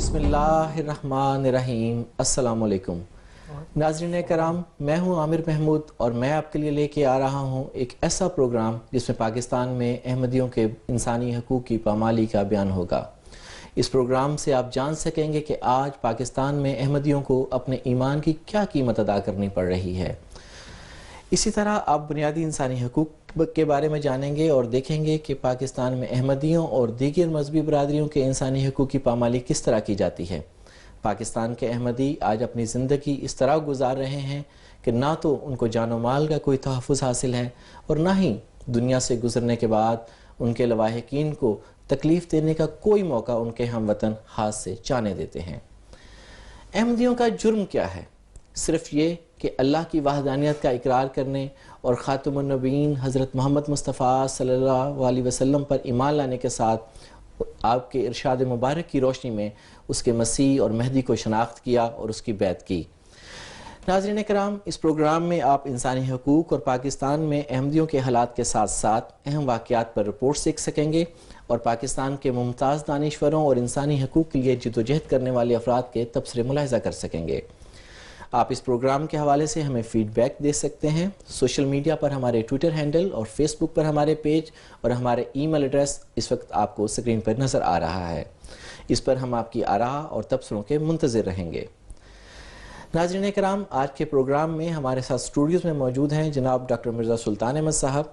بسم اللہ الرحمن الرحیم۔ السلام علیکم ناظرین کرام، میں ہوں عامر محمود اور میں آپ کے لیے لے کے آ رہا ہوں ایک ایسا پروگرام جس میں پاکستان میں احمدیوں کے انسانی حقوق کی پامالی کا بیان ہوگا۔ اس پروگرام سے آپ جان سکیں گے کہ آج پاکستان میں احمدیوں کو اپنے ایمان کی کیا قیمت ادا کرنی پڑ رہی ہے۔ اسی طرح آپ بنیادی انسانی حقوق کے بارے میں جانیں گے اور دیکھیں گے کہ پاکستان میں احمدیوں اور دیگر مذہبی برادریوں کے انسانی حقوق کی پامالی کس طرح کی جاتی ہے۔ پاکستان کے احمدی آج اپنی زندگی اس طرح گزار رہے ہیں کہ نہ تو ان کو جان و مال کا کوئی تحفظ حاصل ہے اور نہ ہی دنیا سے گزرنے کے بعد ان کے لواحقین کو تکلیف دینے کا کوئی موقع ان کے ہم وطن ہاتھ سے جانے دیتے ہیں۔ احمدیوں کا جرم کیا ہے؟ صرف یہ کہ اللہ کی وحدانیت کا اقرار کرنے اور خاتم النبیین حضرت محمد مصطفیٰ صلی اللہ علیہ وسلم پر ایمان لانے کے ساتھ آپ کے ارشاد مبارک کی روشنی میں اس کے مسیح اور مہدی کو شناخت کیا اور اس کی بیعت کی۔ ناظرین کرام، اس پروگرام میں آپ انسانی حقوق اور پاکستان میں احمدیوں کے حالات کے ساتھ ساتھ اہم واقعات پر رپورٹ سیکھ سکیں گے اور پاکستان کے ممتاز دانشوروں اور انسانی حقوق کے لیے جدوجہد کرنے والے افراد کے تبصرے ملاحظہ کر سکیں گے۔ آپ اس پروگرام کے حوالے سے ہمیں فیڈ بیک دے سکتے ہیں۔ سوشل میڈیا پر ہمارے ٹویٹر ہینڈل اور فیس بک پر ہمارے پیج اور ہمارے ای میل ایڈریس اس وقت آپ کو اسکرین پر نظر آ رہا ہے۔ اس پر ہم آپ کی آراء اور تبصروں کے منتظر رہیں گے۔ ناظرین کرام، آج کے پروگرام میں ہمارے ساتھ اسٹوڈیوز میں موجود ہیں جناب ڈاکٹر مرزا سلطان احمد صاحب،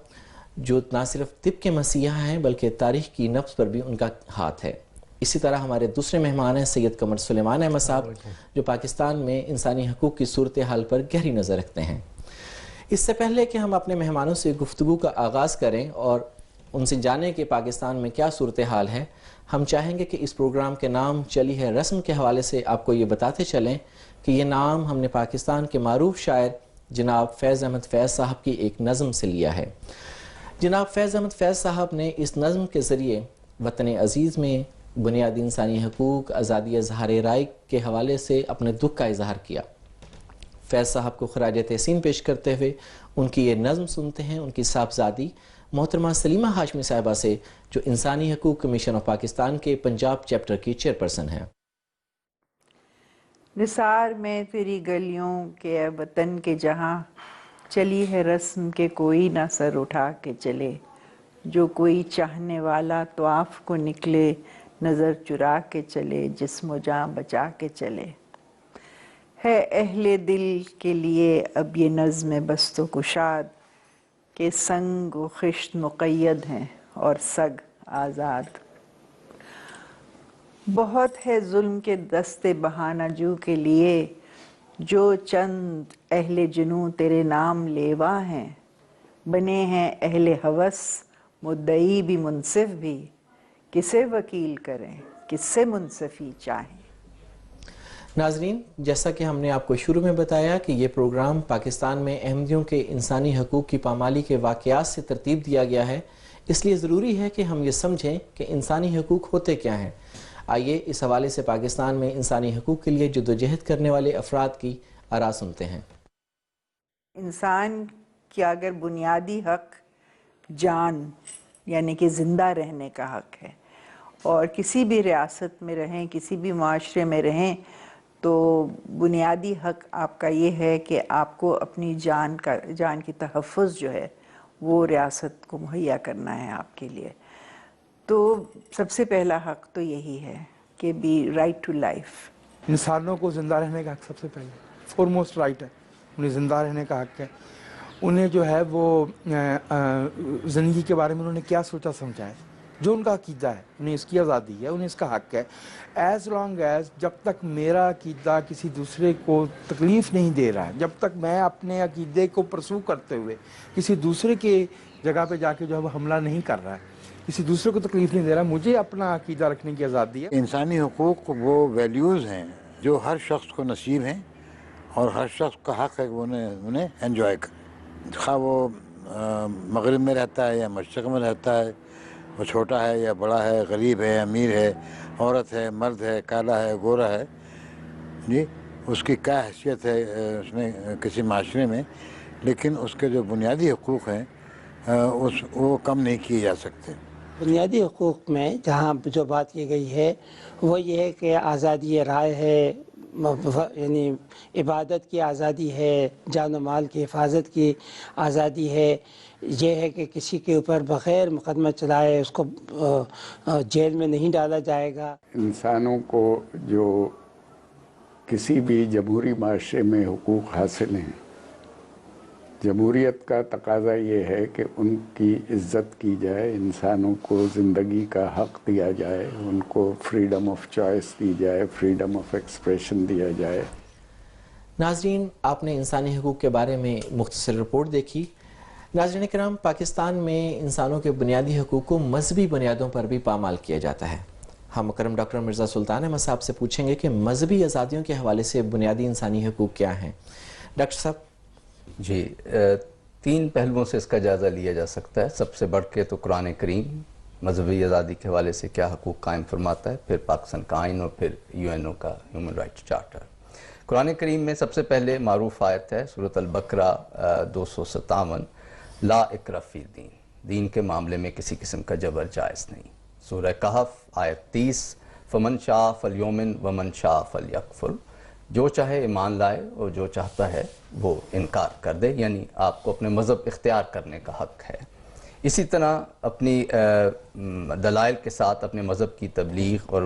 جو نہ صرف طب کے مسیحا ہیں بلکہ تاریخ کی نبض پر بھی ان کا ہاتھ ہے۔ اسی طرح ہمارے دوسرے مہمان ہیں سید قمر سلیمان احمد صاحب، جو پاکستان میں انسانی حقوق کی صورتحال پر گہری نظر رکھتے ہیں۔ اس سے پہلے کہ ہم اپنے مہمانوں سے گفتگو کا آغاز کریں اور ان سے جانیں کہ پاکستان میں کیا صورتحال ہے، ہم چاہیں گے کہ اس پروگرام کے نام چلی ہے رسم کے حوالے سے آپ کو یہ بتاتے چلیں کہ یہ نام ہم نے پاکستان کے معروف شاعر جناب فیض احمد فیض صاحب کی ایک نظم سے لیا ہے۔ جناب فیض احمد فیض صاحب نے اس نظم کے ذریعے وطن عزیز میں بنیادی انسانی حقوق، آزادی اظہار رائے کے حوالے سے اپنے دکھ کا اظہار کیا۔ فیض صاحب کو خراج تحسین پیش کرتے ہوئے ان کی یہ نظم سنتے ہیں ان کی صاحبزادی محترمہ سلیمہ ہاشمی صاحبہ سے، جو انسانی حقوق کمیشن آف پاکستان کے پنجاب چیپٹر کی چیئرپرسن ہیں۔ نثار میں تیری گلیوں کے اے وطن کے جہاں، چلی ہے رسم کے کوئی نہ سر اٹھا کے چلے، جو کوئی چاہنے والا طواف کو نکلے، نظر چرا کے چلے، جسم و جان بچا کے چلے۔ ہے اہل دل کے لیے اب یہ نظم بست و کشاد، کہ سنگ و خشت مقید ہیں اور سگ آزاد۔ بہت ہے ظلم کے دست بہانہ جو کے لیے، جو چند اہل جنوں تیرے نام لیوا ہیں، بنے ہیں اہل ہوس مدعی بھی منصف بھی، کسے وکیل کریں کس سے منصفی چاہیں۔ ناظرین، جیسا کہ ہم نے آپ کو شروع میں بتایا کہ یہ پروگرام پاکستان میں احمدیوں کے انسانی حقوق کی پامالی کے واقعات سے ترتیب دیا گیا ہے، اس لیے ضروری ہے کہ ہم یہ سمجھیں کہ انسانی حقوق ہوتے کیا ہیں۔ آئیے اس حوالے سے پاکستان میں انسانی حقوق کے لیے جدوجہد کرنے والے افراد کی آراء سنتے ہیں۔ انسان کی اگر بنیادی حق جان یعنی کہ زندہ رہنے کا حق ہے، اور کسی بھی ریاست میں رہیں کسی بھی معاشرے میں رہیں تو بنیادی حق آپ کا یہ ہے کہ آپ کو اپنی جان کی تحفظ جو ہے وہ ریاست کو مہیا کرنا ہے آپ کے لیے۔ تو سب سے پہلا حق تو یہی ہے کہ بی رائٹ ٹو لائف۔ انسانوں کو زندہ رہنے کا حق سب سے پہلے فورموسٹ رائٹ ہے، انہیں زندہ رہنے کا حق ہے۔ انہیں جو ہے وہ زندگی کے بارے میں انہوں نے کیا سوچا سمجھا ہے، جو ان کا عقیدہ ہے انہیں اس کی آزادی ہے، انہیں اس کا حق ہے۔ ایز لانگ ایز جب تک میرا عقیدہ کسی دوسرے کو تکلیف نہیں دے رہا ہے، جب تک میں اپنے عقیدے کو پرسو کرتے ہوئے کسی دوسرے کے جگہ پہ جا کے جو ہے وہ حملہ نہیں کر رہا ہے، کسی دوسرے کو تکلیف نہیں دے رہا، مجھے اپنا عقیدہ رکھنے کی آزادی ہے۔ انسانی حقوق وہ ویلیوز ہیں جو ہر شخص کو نصیب ہیں اور ہر شخص کا حق ہے کہ انہیں انجوائے کرے، خواہ وہ مغرب میں رہتا ہے یا مشرق میں رہتا ہے، وہ چھوٹا ہے یا بڑا ہے، غریب ہے امیر ہے، عورت ہے مرد ہے، کالا ہے گورا ہے، جی اس کی کیا حیثیت ہے اس میں کسی معاشرے میں، لیکن اس کے جو بنیادی حقوق ہیں وہ کم نہیں کیے جا سکتے۔ بنیادی حقوق میں جہاں جو بات کی گئی ہے وہ یہ ہے کہ آزادی رائے ہے، یعنی عبادت کی آزادی ہے، جان و مال کی حفاظت کی آزادی ہے، یہ ہے کہ کسی کے اوپر بغیر مقدمہ چلائے اس کو جیل میں نہیں ڈالا جائے گا۔ انسانوں کو جو کسی بھی جمہوری معاشرے میں حقوق حاصل ہیں، جمہوریت کا تقاضا یہ ہے کہ ان کی عزت کی جائے، انسانوں کو زندگی کا حق دیا جائے، ان کو فریڈم آف چوائس دی جائے، فریڈم آف ایکسپریشن دیا جائے۔ ناظرین، آپ نے انسانی حقوق کے بارے میں مختصر رپورٹ دیکھی۔ ناظرین کرام، پاکستان میں انسانوں کے بنیادی حقوق کو مذہبی بنیادوں پر بھی پامال کیا جاتا ہے۔ ہم مکرم ڈاکٹر مرزا سلطان احمد صاحب سے پوچھیں گے کہ مذہبی آزادیوں کے حوالے سے بنیادی انسانی حقوق کیا ہیں۔ ڈاکٹر صاحب۔ جی، 3 پہلوؤں سے اس کا جائزہ لیا جا سکتا ہے۔ سب سے بڑھ کے تو قرآن کریم مذہبی آزادی کے حوالے سے کیا حقوق قائم فرماتا ہے، پھر پاکستان کا آئین اور پھر UN کا ہیومن رائٹس چارٹر۔ قرآن کریم میں سب سے پہلے معروف آیت ہے سورۃ البقرہ 257، لا اکرہ فی الدین، دین کے معاملے میں کسی قسم کا جبر جائز نہیں۔ سورہ کہف آیت 30، فمن شاء فلیؤمن ومن شاء فلیکفر، جو چاہے ایمان لائے اور جو چاہتا ہے وہ انکار کر دے، یعنی آپ کو اپنے مذہب اختیار کرنے کا حق ہے۔ اسی طرح اپنی دلائل کے ساتھ اپنے مذہب کی تبلیغ اور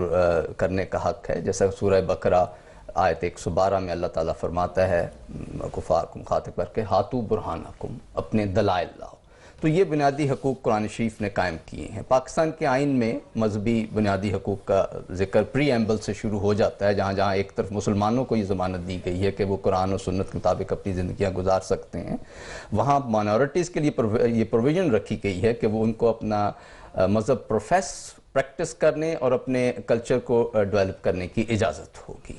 کرنے کا حق ہے، جیسا سورہ بقرہ آیت 112 میں اللہ تعالیٰ فرماتا ہے کفار کو مخاطب کر کے، ہاتو برہانکم، اپنے دلائل لاؤ۔ تو یہ بنیادی حقوق قرآن شریف نے قائم کیے ہیں۔ پاکستان کے آئین میں مذہبی بنیادی حقوق کا ذکر پری ایمبل سے شروع ہو جاتا ہے، جہاں جہاں ایک طرف مسلمانوں کو یہ ضمانت دی گئی ہے کہ وہ قرآن اور سنت کے مطابق اپنی زندگیاں گزار سکتے ہیں، وہاں مائنورٹیز کے لیے یہ پروویژن رکھی گئی ہے کہ وہ ان کو اپنا مذہب پریکٹس کرنے اور اپنے کلچر کو ڈیولپ کرنے کی اجازت ہوگی۔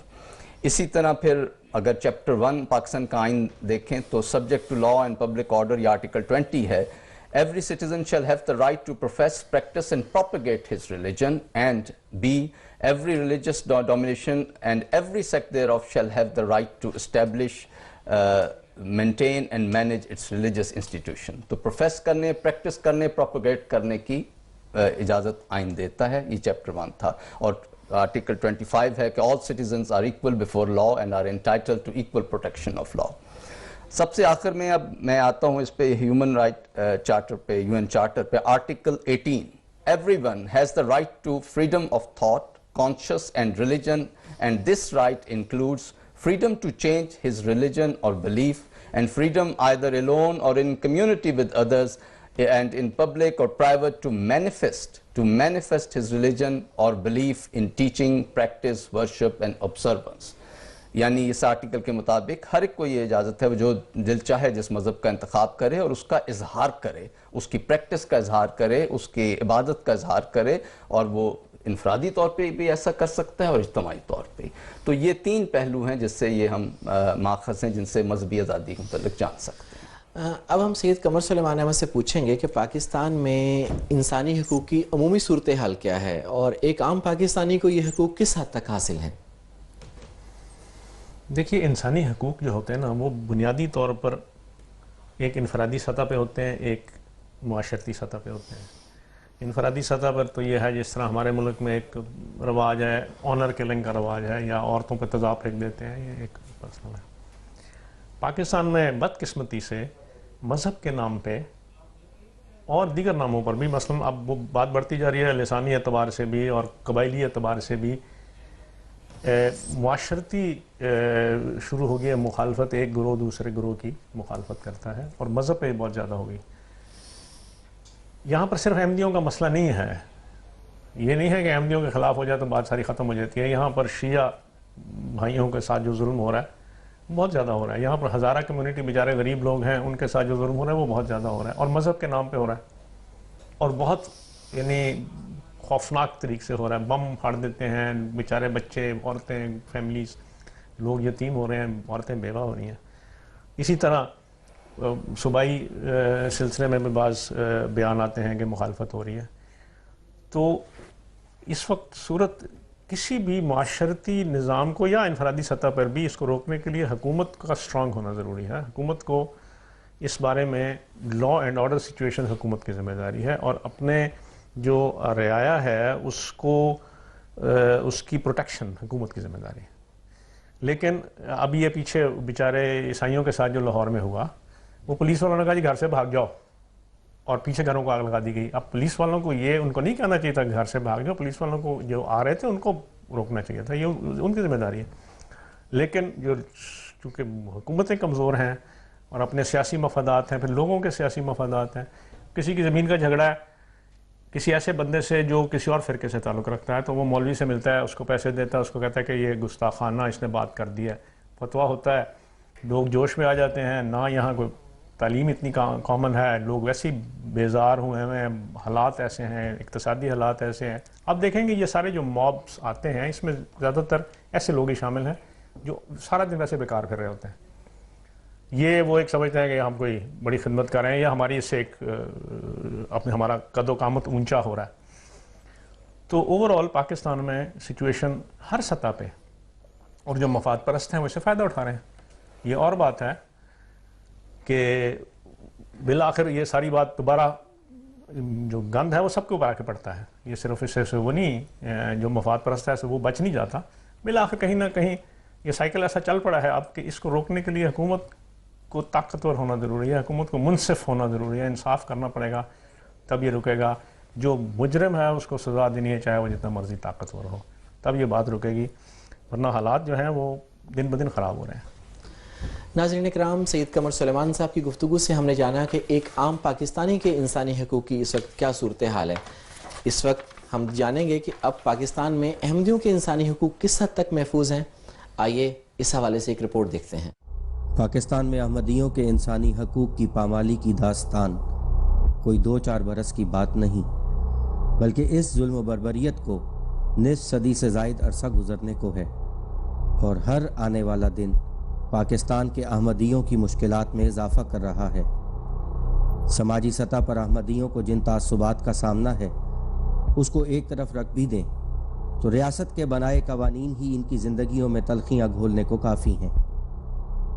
اسی طرح پھر اگر چیپٹر 1 پاکستان کا آئین دیکھیں تو subject to law and public order, یہ آرٹیکل 20 ہے، Every citizen shall have the right to profess, practice and propagate his religion, and B, every religious domination and every sect thereof shall have the right to establish, maintain and manage its religious institution. تو profess کرنے، practice کرنے، propagate کرنے کی اجازت آئین دیتا ہے، یہ چیپٹر 1 تھا۔ اور آرٹیکل 25 ہے کہ all citizens are equal before law and are entitled to equal protection of law۔ سب سے آخر میں اب میں آتا ہوں اس پہ ہیومن رائٹ چارٹر پہ، UN چارٹر پہ، article 18، everyone has the right to freedom of thought, conscience and religion, and this right includes freedom to change his religion or belief, and freedom either alone or in community with others and in public or private to manifest his religion or belief in teaching, practice, worship and observance۔ یعنی اس article کے مطابق ہر ایک کو یہ اجازت ہے جو دل چاہے جس مذہب کا انتخاب کرے اور اس کا اظہار کرے، اس کی پریکٹس کا اظہار کرے، اس کی عبادت کا اظہار کرے، اور وہ انفرادی طور پہ بھی ایسا کر سکتا ہے اور اجتماعی طور پہ۔ تو یہ 3 پہلو ہیں جس سے یہ ہم ماخذ ہیں جن سے مذہبی آزادی کے متعلق جان سکتے ہیں۔ اب ہم سید قمر سلیمان احمد سے پوچھیں گے کہ پاکستان میں انسانی حقوق کی عمومی صورتحال کیا ہے اور ایک عام پاکستانی کو یہ حقوق کس حد تک حاصل ہیں؟ دیکھیے، انسانی حقوق جو ہوتے ہیں نا، وہ بنیادی طور پر ایک انفرادی سطح پہ ہوتے ہیں، ایک معاشرتی سطح پہ ہوتے ہیں۔ انفرادی سطح پر تو یہ ہے جس طرح ہمارے ملک میں ایک رواج ہے، آنر کلنگ کا رواج ہے، یا عورتوں پہ تیزاب پھینک دیتے ہیں، یہ ایک پرسنل ہے۔ پاکستان میں بدقسمتی سے مذہب کے نام پہ اور دیگر ناموں پر بھی، مثلا اب وہ بات بڑھتی جا رہی ہے لسانی اعتبار سے بھی اور قبائلی اعتبار سے بھی، معاشرتی شروع ہو گئی مخالفت، ایک گروہ دوسرے گروہ کی مخالفت کرتا ہے، اور مذہب پہ بہت زیادہ ہو گئی۔ یہاں پر صرف احمدیوں کا مسئلہ نہیں ہے، یہ نہیں ہے کہ احمدیوں کے خلاف ہو جائے تو بات ساری ختم ہو جاتی ہے۔ یہاں پر شیعہ بھائیوں کے ساتھ جو ظلم ہو رہا ہے بہت زیادہ ہو رہا ہے۔ یہاں پر ہزارہ کمیونٹی بیچارے غریب لوگ ہیں، ان کے ساتھ جو ظلم ہو رہا ہے وہ بہت زیادہ ہو رہا ہے، اور مذہب کے نام پہ ہو رہا ہے، اور بہت یعنی خوفناک طریقے سے ہو رہا ہے۔ بم پھاڑ دیتے ہیں، بیچارے بچے، عورتیں، فیملیز، لوگ یتیم ہو رہے ہیں، عورتیں بیوہ ہو رہی ہیں۔ اسی طرح صوبائی سلسلے میں بھی بعض بیان آتے ہیں کہ مخالفت ہو رہی ہے۔ تو اس وقت صورت کسی بھی معاشرتی نظام کو یا انفرادی سطح پر بھی اس کو روکنے کے لیے حکومت کا اسٹرانگ ہونا ضروری ہے۔ حکومت کو اس بارے میں لا اینڈ آرڈر سچویشن حکومت کی ذمہ داری ہے، اور اپنے جو رعایا ہے اس کو اس کی پروٹیکشن حکومت کی ذمہ داری ہے. لیکن اب یہ پیچھے بیچارے عیسائیوں کے ساتھ جو لاہور میں ہوا, وہ پولیس والوں نے کہا جی گھر سے بھاگ جاؤ, اور پیچھے گھروں کو آگ لگا دی گئی. اب پولیس والوں کو یہ ان کو نہیں کہنا چاہیے تھا کہ گھر سے بھاگ جاؤ, پولیس والوں کو جو آ رہے تھے ان کو روکنا چاہیے تھا, یہ ان کی ذمہ داری ہے. لیکن جو چونکہ حکومتیں کمزور ہیں اور اپنے سیاسی مفادات ہیں, پھر لوگوں کے سیاسی مفادات ہیں, کسی کی زمین کا جھگڑا ہے کسی ایسے بندے سے جو کسی اور فرقے سے تعلق رکھتا ہے, تو وہ مولوی سے ملتا ہے, اس کو پیسے دیتا ہے, اس کو کہتا ہے کہ یہ گستاخانہ اس نے بات کر دی ہے, فتویٰ ہوتا ہے, لوگ جوش میں آ جاتے ہیں. نہ یہاں کوئی تعلیم اتنی کامن ہے, لوگ ویسے ہی بیزار ہوئے ہیں, حالات ایسے ہیں, اقتصادی حالات ایسے ہیں. اب دیکھیں گے یہ سارے جو مابس آتے ہیں اس میں زیادہ تر ایسے لوگ ہی شامل ہیں جو سارا دن ویسے بیکار پھر رہے ہوتے ہیں. یہ وہ ایک سمجھتے ہیں کہ ہم کوئی بڑی خدمت کر رہے ہیں یا ہماری اس سے ایک اپنے ہمارا قد و قامت اونچا ہو رہا ہے. تو اوورآل پاکستان میں سچویشن ہر سطح پہ, اور جو مفاد پرست ہیں وہ اس سے فائدہ اٹھا رہے ہیں. یہ اور بات ہے کہ بالآخر یہ ساری بات دوبارہ جو گند ہے وہ سب کے اوپر آ کے پڑتا ہے. یہ صرف اس سے وہ نہیں جو مفاد پرست ہے وہ بچ نہیں جاتا, بالآخر کہیں نہ کہیں یہ سائیکل ایسا چل پڑا ہے اب کہ اس کو روکنے کے لیے حکومت کو طاقتور ہونا ضروری ہے, حکومت کو منصف ہونا ضروری ہے, انصاف کرنا پڑے گا, تب یہ رکے گا. جو مجرم ہے اس کو سزا دینی ہے چاہے وہ جتنا مرضی طاقتور ہو, تب یہ بات رکے گی, ورنہ حالات جو ہیں وہ دن بدن خراب ہو رہے ہیں. ناظرین اکرام, سید قمر سلیمان صاحب کی گفتگو سے ہم نے جانا کہ ایک عام پاکستانی کے انسانی حقوق کی اس وقت کیا صورتحال ہے. اس وقت ہم جانیں گے کہ اب پاکستان میں احمدیوں کے انسانی حقوق کس حد تک محفوظ ہیں. آئیے اس حوالے سے ایک رپورٹ دیکھتے ہیں. پاکستان میں احمدیوں کے انسانی حقوق کی پامالی کی داستان کوئی 2-4 برس کی بات نہیں, بلکہ اس ظلم و بربریت کو نصف صدی سے زائد عرصہ گزرنے کو ہے, اور ہر آنے والا دن پاکستان کے احمدیوں کی مشکلات میں اضافہ کر رہا ہے. سماجی سطح پر احمدیوں کو جن تعصبات کا سامنا ہے اس کو ایک طرف رکھ بھی دیں تو ریاست کے بنائے قوانین ہی ان کی زندگیوں میں تلخیاں گھولنے کو کافی ہیں.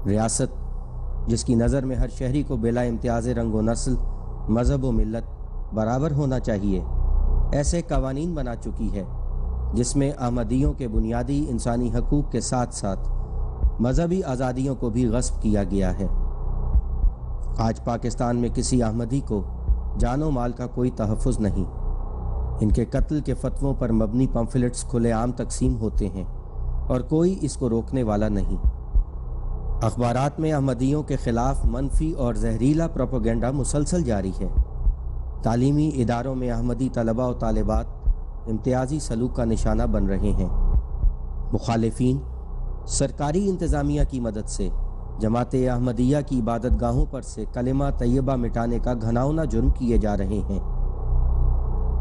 ریاست جس کی نظر میں ہر شہری کو بلا امتیاز رنگ و نسل, مذہب و ملت برابر ہونا چاہیے, ایسے قوانین بنا چکی ہے جس میں احمدیوں کے بنیادی انسانی حقوق کے ساتھ ساتھ مذہبی آزادیوں کو بھی غصب کیا گیا ہے. آج پاکستان میں کسی احمدی کو جان و مال کا کوئی تحفظ نہیں. ان کے قتل کے فتووں پر مبنی پمفلٹس کھلے عام تقسیم ہوتے ہیں اور کوئی اس کو روکنے والا نہیں. اخبارات میں احمدیوں کے خلاف منفی اور زہریلا پروپیگنڈا مسلسل جاری ہے. تعلیمی اداروں میں احمدی طلباء و طالبات امتیازی سلوک کا نشانہ بن رہے ہیں. مخالفین سرکاری انتظامیہ کی مدد سے جماعت احمدیہ کی عبادت گاہوں پر سے کلمہ طیبہ مٹانے کا گھناؤنا جرم کیے جا رہے ہیں.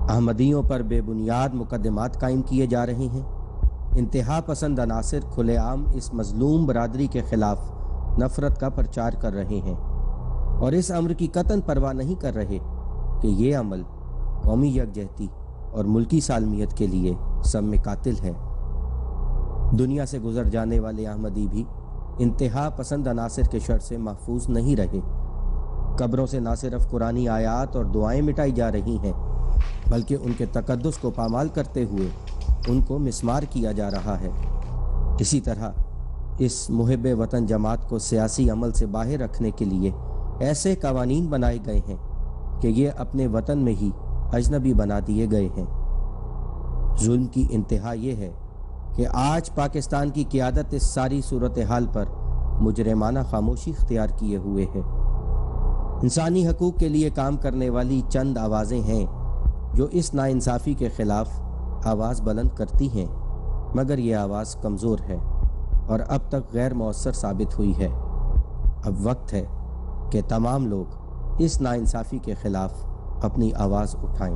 احمدیوں پر بے بنیاد مقدمات قائم کیے جا رہے ہیں. انتہا پسند عناصر کھلے عام اس مظلوم برادری کے خلاف نفرت کا پرچار کر رہے ہیں اور اس امر کی قطعاً پرواہ نہیں کر رہے کہ یہ عمل قومی یکجہتی اور ملکی سالمیت کے لیے سب میں قاتل ہے. دنیا سے گزر جانے والے احمدی بھی انتہا پسند عناصر کے شر سے محفوظ نہیں رہے. قبروں سے نہ صرف قرآنی آیات اور دعائیں مٹائی جا رہی ہیں بلکہ ان کے تقدس کو پامال کرتے ہوئے ان کو مسمار کیا جا رہا ہے. اسی طرح اس محب وطن جماعت کو سیاسی عمل سے باہر رکھنے کے لیے ایسے قوانین بنائے گئے ہیں کہ یہ اپنے وطن میں ہی اجنبی بنا دیے گئے ہیں. ظلم کی انتہا یہ ہے کہ آج پاکستان کی قیادت اس ساری صورتحال پر مجرمانہ خاموشی اختیار کیے ہوئے ہے. انسانی حقوق کے لیے کام کرنے والی چند آوازیں ہیں جو اس ناانصافی کے خلاف آواز بلند کرتی ہیں, مگر یہ آواز کمزور ہے اور اب تک غیر مؤثر ثابت ہوئی ہے. اب وقت ہے کہ تمام لوگ اس ناانصافی کے خلاف اپنی آواز اٹھائیں.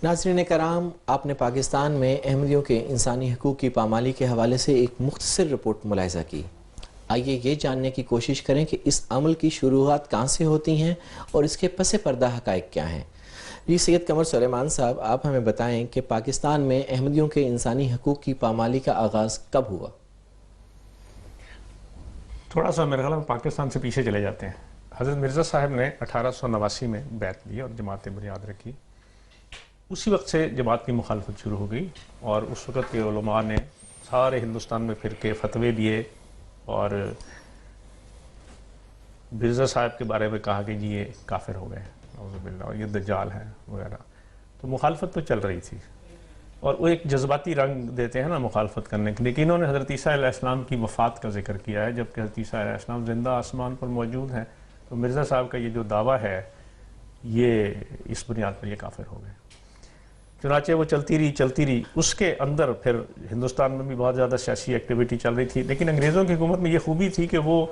ناظرین کرام, آپ نے پاکستان میں احمدیوں کے انسانی حقوق کی پامالی کے حوالے سے ایک مختصر رپورٹ ملاحظہ کی. آئیے یہ جاننے کی کوشش کریں کہ اس عمل کی شروعات کہاں سے ہوتی ہیں اور اس کے پس پردہ حقائق کیا ہیں. جی سید قمر سلیمان صاحب, آپ ہمیں بتائیں کہ پاکستان میں احمدیوں کے انسانی حقوق کی پامالی کا آغاز کب ہوا؟ تھوڑا سا میرے خیال میں پاکستان سے پیچھے چلے جاتے ہیں. حضرت مرزا صاحب نے 1889 میں بیعت لی اور جماعت بنیاد رکھی. اسی وقت سے جماعت کی مخالفت شروع ہو گئی اور اس وقت کے علماء نے سارے ہندوستان میں پھر کے فتوے دیے اور مرزا صاحب کے بارے میں کہا کہ جی یہ کافر ہو گئے اعوذ باللہ اور یہ دجال ہیں وغیرہ. تو مخالفت تو چل رہی تھی اور وہ ایک جذباتی رنگ دیتے ہیں نا مخالفت کرنے کے. لیکن انہوں نے حضرت عیسیٰ علیہ السلام کی وفات کا ذکر کیا ہے جبکہ حضرت عیسیٰ علیہ السلام زندہ آسمان پر موجود ہیں. تو مرزا صاحب کا یہ جو دعویٰ ہے یہ اس بنیاد پر یہ کافر ہو گئے. چنانچہ وہ چلتی رہی. اس کے اندر پھر ہندوستان میں بھی بہت زیادہ سیاسی ایکٹیویٹی چل رہی تھی. لیکن انگریزوں کی حکومت میں یہ خوبی تھی کہ وہ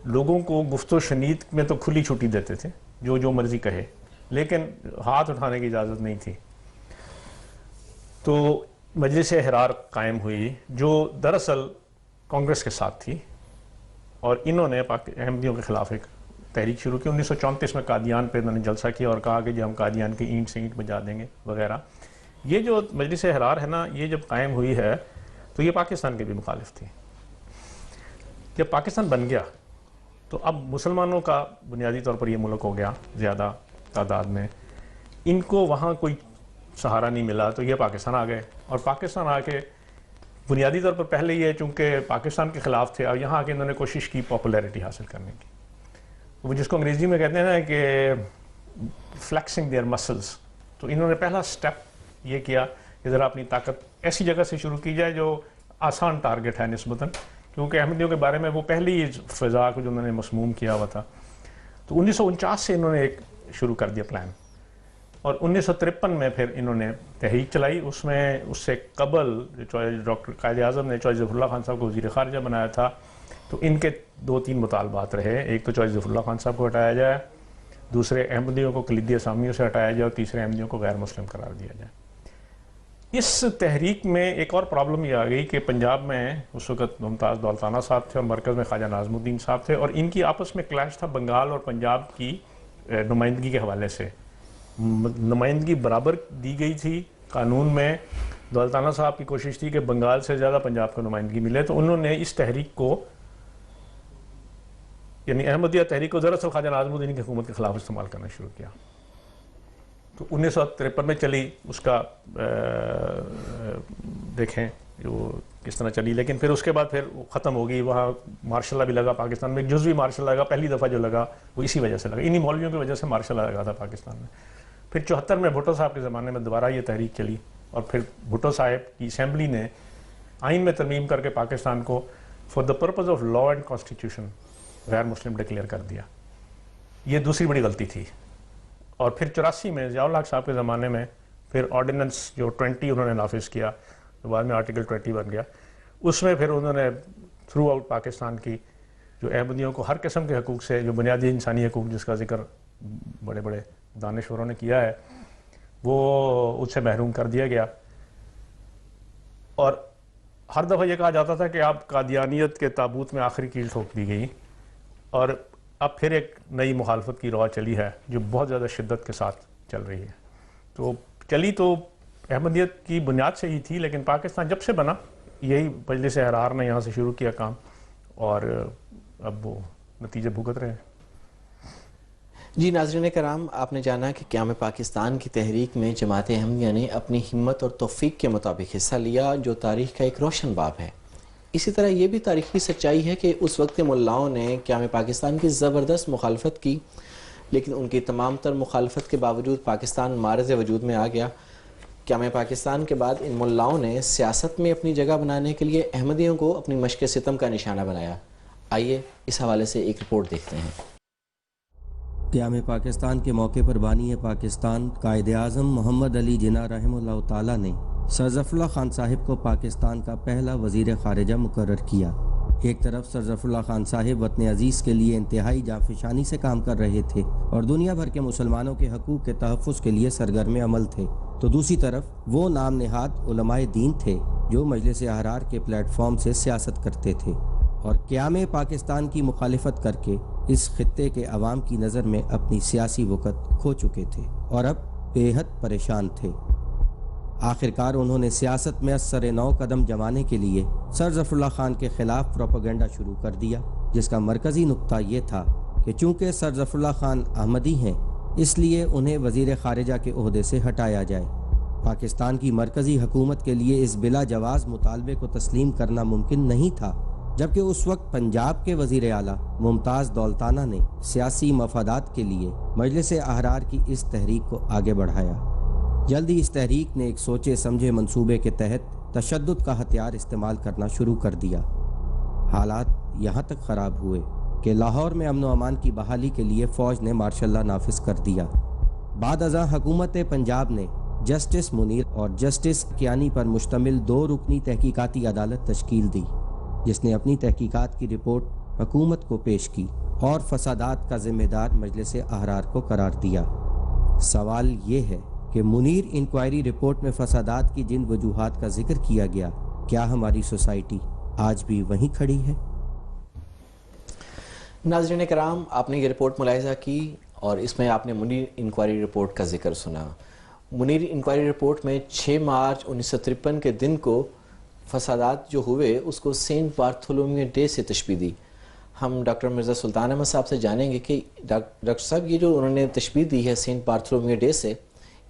لوگوں کو گفت و شنید میں تو کھلی چھٹی دیتے تھے جو مرضی کہے, لیکن ہاتھ اٹھانے کی اجازت نہیں تھی. تو مجلس احرار قائم ہوئی جو دراصل کانگریس کے ساتھ تھی اور انہوں نے احمدیوں کے خلاف ایک تحریک شروع کی. 1934 میں قادیان پہ انہوں نے جلسہ کیا اور کہا کہ جی ہم قادیان کی اینٹ سے اینٹ بجا دیں گے وغیرہ. یہ جو مجلس احرار ہے نا یہ جب قائم ہوئی ہے تو یہ پاکستان کے بھی مخالف تھی. جب پاکستان بن گیا تو اب مسلمانوں کا بنیادی طور پر یہ ملک ہو گیا زیادہ تعداد میں, ان کو وہاں کوئی سہارا نہیں ملا تو یہ پاکستان آ گئے. اور پاکستان آ کے بنیادی طور پر پہلے یہ چونکہ پاکستان کے خلاف تھے اور یہاں آ کے انہوں نے کوشش کی پاپولیرٹی حاصل کرنے کی. وہ جس کو انگریزی میں کہتے ہیں نا کہ فلیکسنگ دیئر مسلز. تو انہوں نے پہلا سٹیپ یہ کیا کہ ذرا اپنی طاقت ایسی جگہ سے شروع کی جائے جو آسان ٹارگٹ ہے نسبتاً, کیونکہ احمدیوں کے بارے میں وہ پہلی فضا کو جو انہوں نے مسموم کیا ہوا تھا. تو 1949 سے انہوں نے ایک شروع کر دیا پلان اور 1953 میں پھر انہوں نے تحریک چلائی. اس سے قبل ڈاکٹر قائد اعظم نے چوہدری ظفر اللہ خان صاحب کو وزیر خارجہ بنایا تھا. تو ان کے 2-3 مطالبات رہے. ایک تو چوہدری ظفر اللہ خان صاحب کو ہٹایا جائے, دوسرے احمدیوں کو کلیدی اسامیوں سے ہٹایا جائے اور تیسرے احمدیوں کو غیر مسلم قرار دیا جائے. اس تحریک میں ایک اور پرابلم یہ آ گئی کہ پنجاب میں اس وقت ممتاز دولتانہ صاحب تھے اور مرکز میں خواجہ ناظم الدین صاحب تھے اور ان کی آپس میں کلیش تھا بنگال اور پنجاب کی نمائندگی کے حوالے سے. نمائندگی برابر دی گئی تھی قانون میں. دولتانہ صاحب کی کوشش تھی کہ بنگال سے زیادہ پنجاب کو نمائندگی ملے. تو انہوں نے اس تحریک کو یعنی احمدیہ تحریک کو دراصل خواجہ ناظم الدین کی حکومت کے خلاف استعمال کرنا شروع کیا. تو 1953 میں چلی, اس کا دیکھیں جو کس طرح چلی. لیکن پھر اس کے بعد پھر ختم ہو گئی. وہاں مارشل لا بھی لگا پاکستان میں, ایک جزوی مارشل لا لگا. پہلی دفعہ جو لگا وہ اسی وجہ سے لگا, انہی مولویوں کی وجہ سے مارشل لا لگا تھا پاکستان میں. پھر 74 میں بھٹو صاحب کے زمانے میں دوبارہ یہ تحریک چلی اور پھر بھٹو صاحب کی اسمبلی نے آئین میں ترمیم کر کے پاکستان کو for the purpose of law and constitution غیر مسلم ڈکلیئر کر دیا. یہ دوسری بڑی غلطی تھی. اور پھر 84 میں ضیاء الحق صاحب کے زمانے میں پھر آرڈیننس جو 20 انہوں نے نافذ کیا جو بعد میں آرٹیکل 20 بن گیا. اس میں پھر انہوں نے تھرو آؤٹ پاکستان کی جو احمدیوں کو ہر قسم کے حقوق سے, جو بنیادی انسانی حقوق جس کا ذکر بڑے بڑے دانشوروں نے کیا ہے, وہ اس سے محروم کر دیا گیا. اور ہر دفعہ یہ کہا جاتا تھا کہ آپ قادیانیت کے تابوت میں آخری کیل ٹھوک دی گئی. اور اب پھر ایک نئی مخالفت کی رواج چلی ہے جو بہت زیادہ شدت کے ساتھ چل رہی ہے. تو چلی تو احمدیت کی بنیاد سے ہی تھی, لیکن پاکستان جب سے بنا یہی مجلس احرار نے یہاں سے شروع کیا کام اور اب وہ نتیجے بھگت رہے ہیں. جی ناظرین کرام, آپ نے جانا کہ قیام پاکستان کی تحریک میں جماعت احمدیہ نے اپنی ہمت اور توفیق کے مطابق حصہ لیا جو تاریخ کا ایک روشن باب ہے. اسی طرح یہ بھی تاریخی سچائی ہے کہ اس وقت ملاؤں نے قیام پاکستان کی زبردست مخالفت کی, لیکن ان کی تمام تر مخالفت کے باوجود پاکستان معرض وجود میں آ گیا. قیام پاکستان کے بعد ان ملاؤں نے سیاست میں اپنی جگہ بنانے کے لیے احمدیوں کو اپنی مشق ستم کا نشانہ بنایا. آئیے اس حوالے سے ایک رپورٹ دیکھتے ہیں. قیام پاکستان کے موقع پر بانی پاکستان قائد اعظم محمد علی جناح رحمہ اللہ تعالیٰ نے سر ظفر اللہ خان صاحب کو پاکستان کا پہلا وزیر خارجہ مقرر کیا. ایک طرف سر ظفر اللہ خان صاحب وطن عزیز کے لیے انتہائی جانفشانی سے کام کر رہے تھے اور دنیا بھر کے مسلمانوں کے حقوق کے تحفظ کے لیے سرگرم عمل تھے, تو دوسری طرف وہ نام نہاد علماء دین تھے جو مجلس احرار کے پلیٹ فارم سے سیاست کرتے تھے اور قیام پاکستان کی مخالفت کر کے اس خطے کے عوام کی نظر میں اپنی سیاسی وقت کھو چکے تھے اور اب بے حد پریشان تھے. آخرکار انہوں نے سیاست میں اثر نو قدم جمانے کے لیے سر ظفر اللہ خان کے خلاف پروپیگنڈا شروع کر دیا, جس کا مرکزی نقطہ یہ تھا کہ چونکہ سر ظفر اللہ خان احمدی ہیں اس لیے انہیں وزیر خارجہ کے عہدے سے ہٹایا جائے۔ پاکستان کی مرکزی حکومت کے لیے اس بلا جواز مطالبے کو تسلیم کرنا ممکن نہیں تھا، جبکہ اس وقت پنجاب کے وزیر اعلیٰ ممتاز دولتانہ نے سیاسی مفادات کے لیے مجلس احرار کی اس تحریک کو آگے بڑھایا۔ جلد ہی اس تحریک نے ایک سوچے سمجھے منصوبے کے تحت تشدد کا ہتھیار استعمال کرنا شروع کر دیا۔ حالات یہاں تک خراب ہوئے کہ لاہور میں امن و امان کی بحالی کے لیے فوج نے مارشل لا نافذ کر دیا۔ بعد ازاں حکومت پنجاب نے جسٹس منیر اور جسٹس کیانی پر مشتمل 2 رکنی تحقیقاتی عدالت تشکیل دی، جس نے اپنی تحقیقات کی رپورٹ حکومت کو پیش کی اور فسادات کا ذمہ دار مجلس احرار کو قرار دیا۔ سوال یہ ہے کہ منیر انکوائری رپورٹ میں فسادات کی جن وجوہات کا ذکر کیا گیا، کیا ہماری سوسائٹی آج بھی وہیں کھڑی ہے؟ ناظرین کرام، آپ نے یہ رپورٹ ملاحظہ کی اور اس میں آپ نے منیر انکوائری رپورٹ کا ذکر سنا۔ منیر انکوائری رپورٹ میں 6 مارچ 1953 کے دن کو فسادات جو ہوئے اس کو سینٹ بارتھولومیو ڈے سے تشبیہ دی۔ ہم ڈاکٹر مرزا سلطان احمد صاحب سے جانیں گے کہ ڈاکٹر صاحب یہ جو انہوں نے تشبیہ دی ہے سینٹ بارتھولومیو ڈے سے،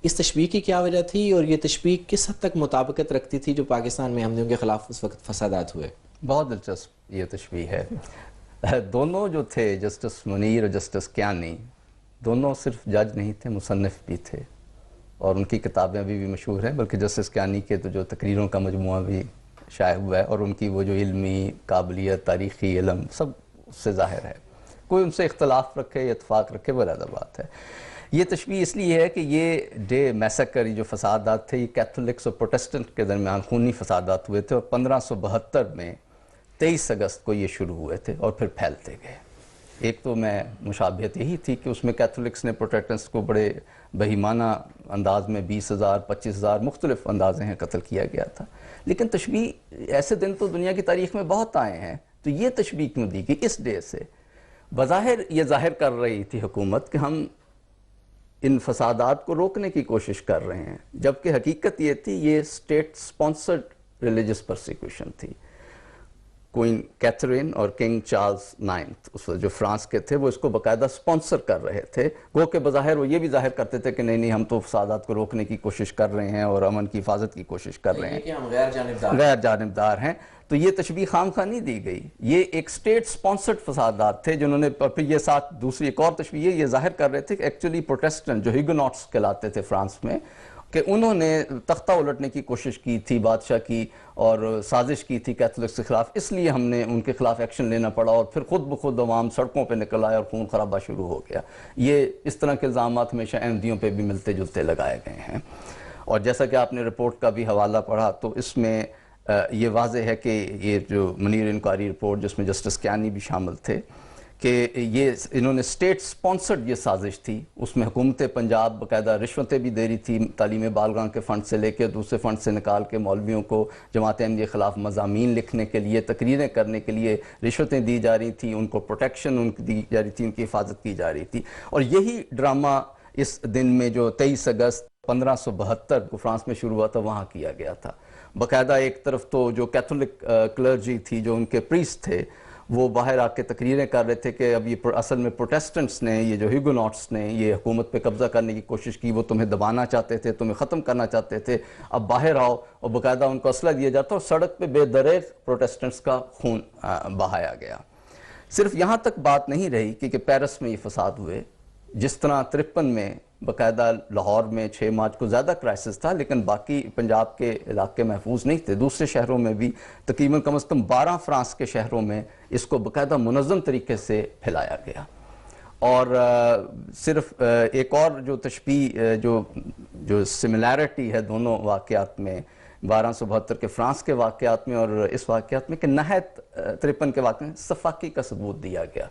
اس تشبیہ کی کیا وجہ تھی اور یہ تشبیہ کس حد تک مطابقت رکھتی تھی جو پاکستان میں احمدیوں کے خلاف اس وقت فسادات ہوئے؟ بہت دلچسپ یہ تشبیہ ہے۔ دونوں جو تھے جسٹس منیر اور جسٹس کیانی، دونوں صرف جج نہیں تھے، مصنف بھی تھے، اور ان کی کتابیں ابھی بھی مشہور ہیں، بلکہ جسٹس کیانی کے تو جو تقریروں کا مجموعہ بھی شائع ہوا ہے، اور ان کی وہ جو علمی قابلیت، تاریخی علم، سب اس سے ظاہر ہے۔ کوئی ان سے اختلاف رکھے یا اتفاق رکھے وہ علیحدہ بات ہے۔ یہ تشبیہ اس لیے ہے کہ یہ ڈے میسیکر، جو فسادات تھے، یہ کیتھولکس اور پروٹسٹنٹ کے درمیان خونی فسادات ہوئے تھے، اور 1572 میں 23 اگست کو یہ شروع ہوئے تھے اور پھر پھیلتے گئے۔ ایک تو میں مشابہت یہی تھی کہ اس میں کیتھولکس نے پروٹسٹنٹس کو بڑے بہیمانہ انداز میں 20,000 25,000 مختلف اندازے ہیں قتل کیا گیا تھا۔ لیکن تشبیہ ایسے دن تو دنیا کی تاریخ میں بہت آئے ہیں، تو یہ تشبیہ کیوں دی کہ اس ڈے سے بظاہر یہ ظاہر کر رہی تھی حکومت کہ ہم ان فسادات کو روکنے کی کوشش کر رہے ہیں، جبکہ حقیقت یہ تھی یہ اسٹیٹ سپانسرڈ ریلیجس پرسیکیوشن تھی۔ کوئن کیتھرین اور کنگ چارلز 9 اس وقت جو فرانس کے تھے، وہ اس کو باقاعدہ سپانسر کر رہے تھے، گو کہ بظاہر وہ یہ بھی ظاہر کرتے تھے کہ نہیں ہم تو فسادات کو روکنے کی کوشش کر رہے ہیں اور امن کی حفاظت کی کوشش کر رہے ہیں، کہ ہم غیر جانبدار ہیں۔ تو یہ تشبیہ خام خواہ نہیں دی گئی، یہ ایک سٹیٹ سپانسرڈ فسادات تھے جنہوں نے پھر یہ ساتھ دوسری ایک اور تشبیہ یہ ظاہر کر رہے تھے کہ ایکچولی پروٹسٹنٹ جو ہیگونوٹس کہلاتے تھے فرانس میں، کہ انہوں نے تختہ الٹنے کی کوشش کی تھی بادشاہ کی اور سازش کی تھی کیتھولکس کے خلاف، اس لیے ہم نے ان کے خلاف ایکشن لینا پڑا اور پھر خود بخود عوام سڑکوں پہ نکل آئے اور خون خرابہ شروع ہو گیا۔ یہ اس طرح کے الزامات ہمیشہ احمدیوں پہ بھی ملتے جلتے لگائے گئے ہیں، اور جیسا کہ آپ نے رپورٹ کا بھی حوالہ پڑھا تو اس میں یہ واضح ہے کہ یہ جو منیر انکوائری رپورٹ جس میں جسٹس کیانی بھی شامل تھے، کہ یہ انہوں نے اسٹیٹ سپانسرڈ یہ سازش تھی، اس میں حکومت پنجاب باقاعدہ رشوتیں بھی دے رہی تھی، تعلیم بالغاں کے فنڈ سے لے کے دوسرے فنڈ سے نکال کے مولویوں کو جماعت احمدیہ کے خلاف مضامین لکھنے کے لیے، تقریریں کرنے کے لیے رشوتیں دی جا رہی تھیں، ان کو پروٹیکشن ان کی دی جا رہی تھی، ان کی حفاظت کی جا رہی تھی۔ اور یہی ڈرامہ اس دن میں جو 23 اگست 1572 کو فرانس میں شروع ہوا تھا وہاں کیا گیا تھا۔ باقاعدہ ایک طرف تو جو کیتھولک کلرجی تھی، جو ان کے پریسٹ تھے، وہ باہر آ کے تقریریں کر رہے تھے کہ اب یہ اصل میں پروٹسٹنٹس نے، یہ جو ہیگونوٹس نے یہ حکومت پہ قبضہ کرنے کی کوشش کی، وہ تمہیں دبانا چاہتے تھے، تمہیں ختم کرنا چاہتے تھے، اب باہر آؤ، اور باقاعدہ ان کو اسلحہ دیا جاتا اور سڑک پہ بے دریغ پروٹسٹنٹس کا خون بہایا گیا۔ صرف یہاں تک بات نہیں رہی کہ پیرس میں یہ فساد ہوئے، جس طرح 53 میں باقاعدہ لاہور میں 6 مارچ کو زیادہ کرائسس تھا، لیکن باقی پنجاب کے علاقے محفوظ نہیں تھے، دوسرے شہروں میں بھی تقریباً کم از کم 12 فرانس کے شہروں میں اس کو باقاعدہ منظم طریقے سے پھیلایا گیا۔ اور صرف ایک اور جو تشبیہ جو سملیرٹی ہے دونوں واقعات میں، 1272 کے فرانس کے واقعات میں اور اس واقعات میں، کہ نہایت 53 کے واقعے میں صفاقی کا ثبوت دیا گیا،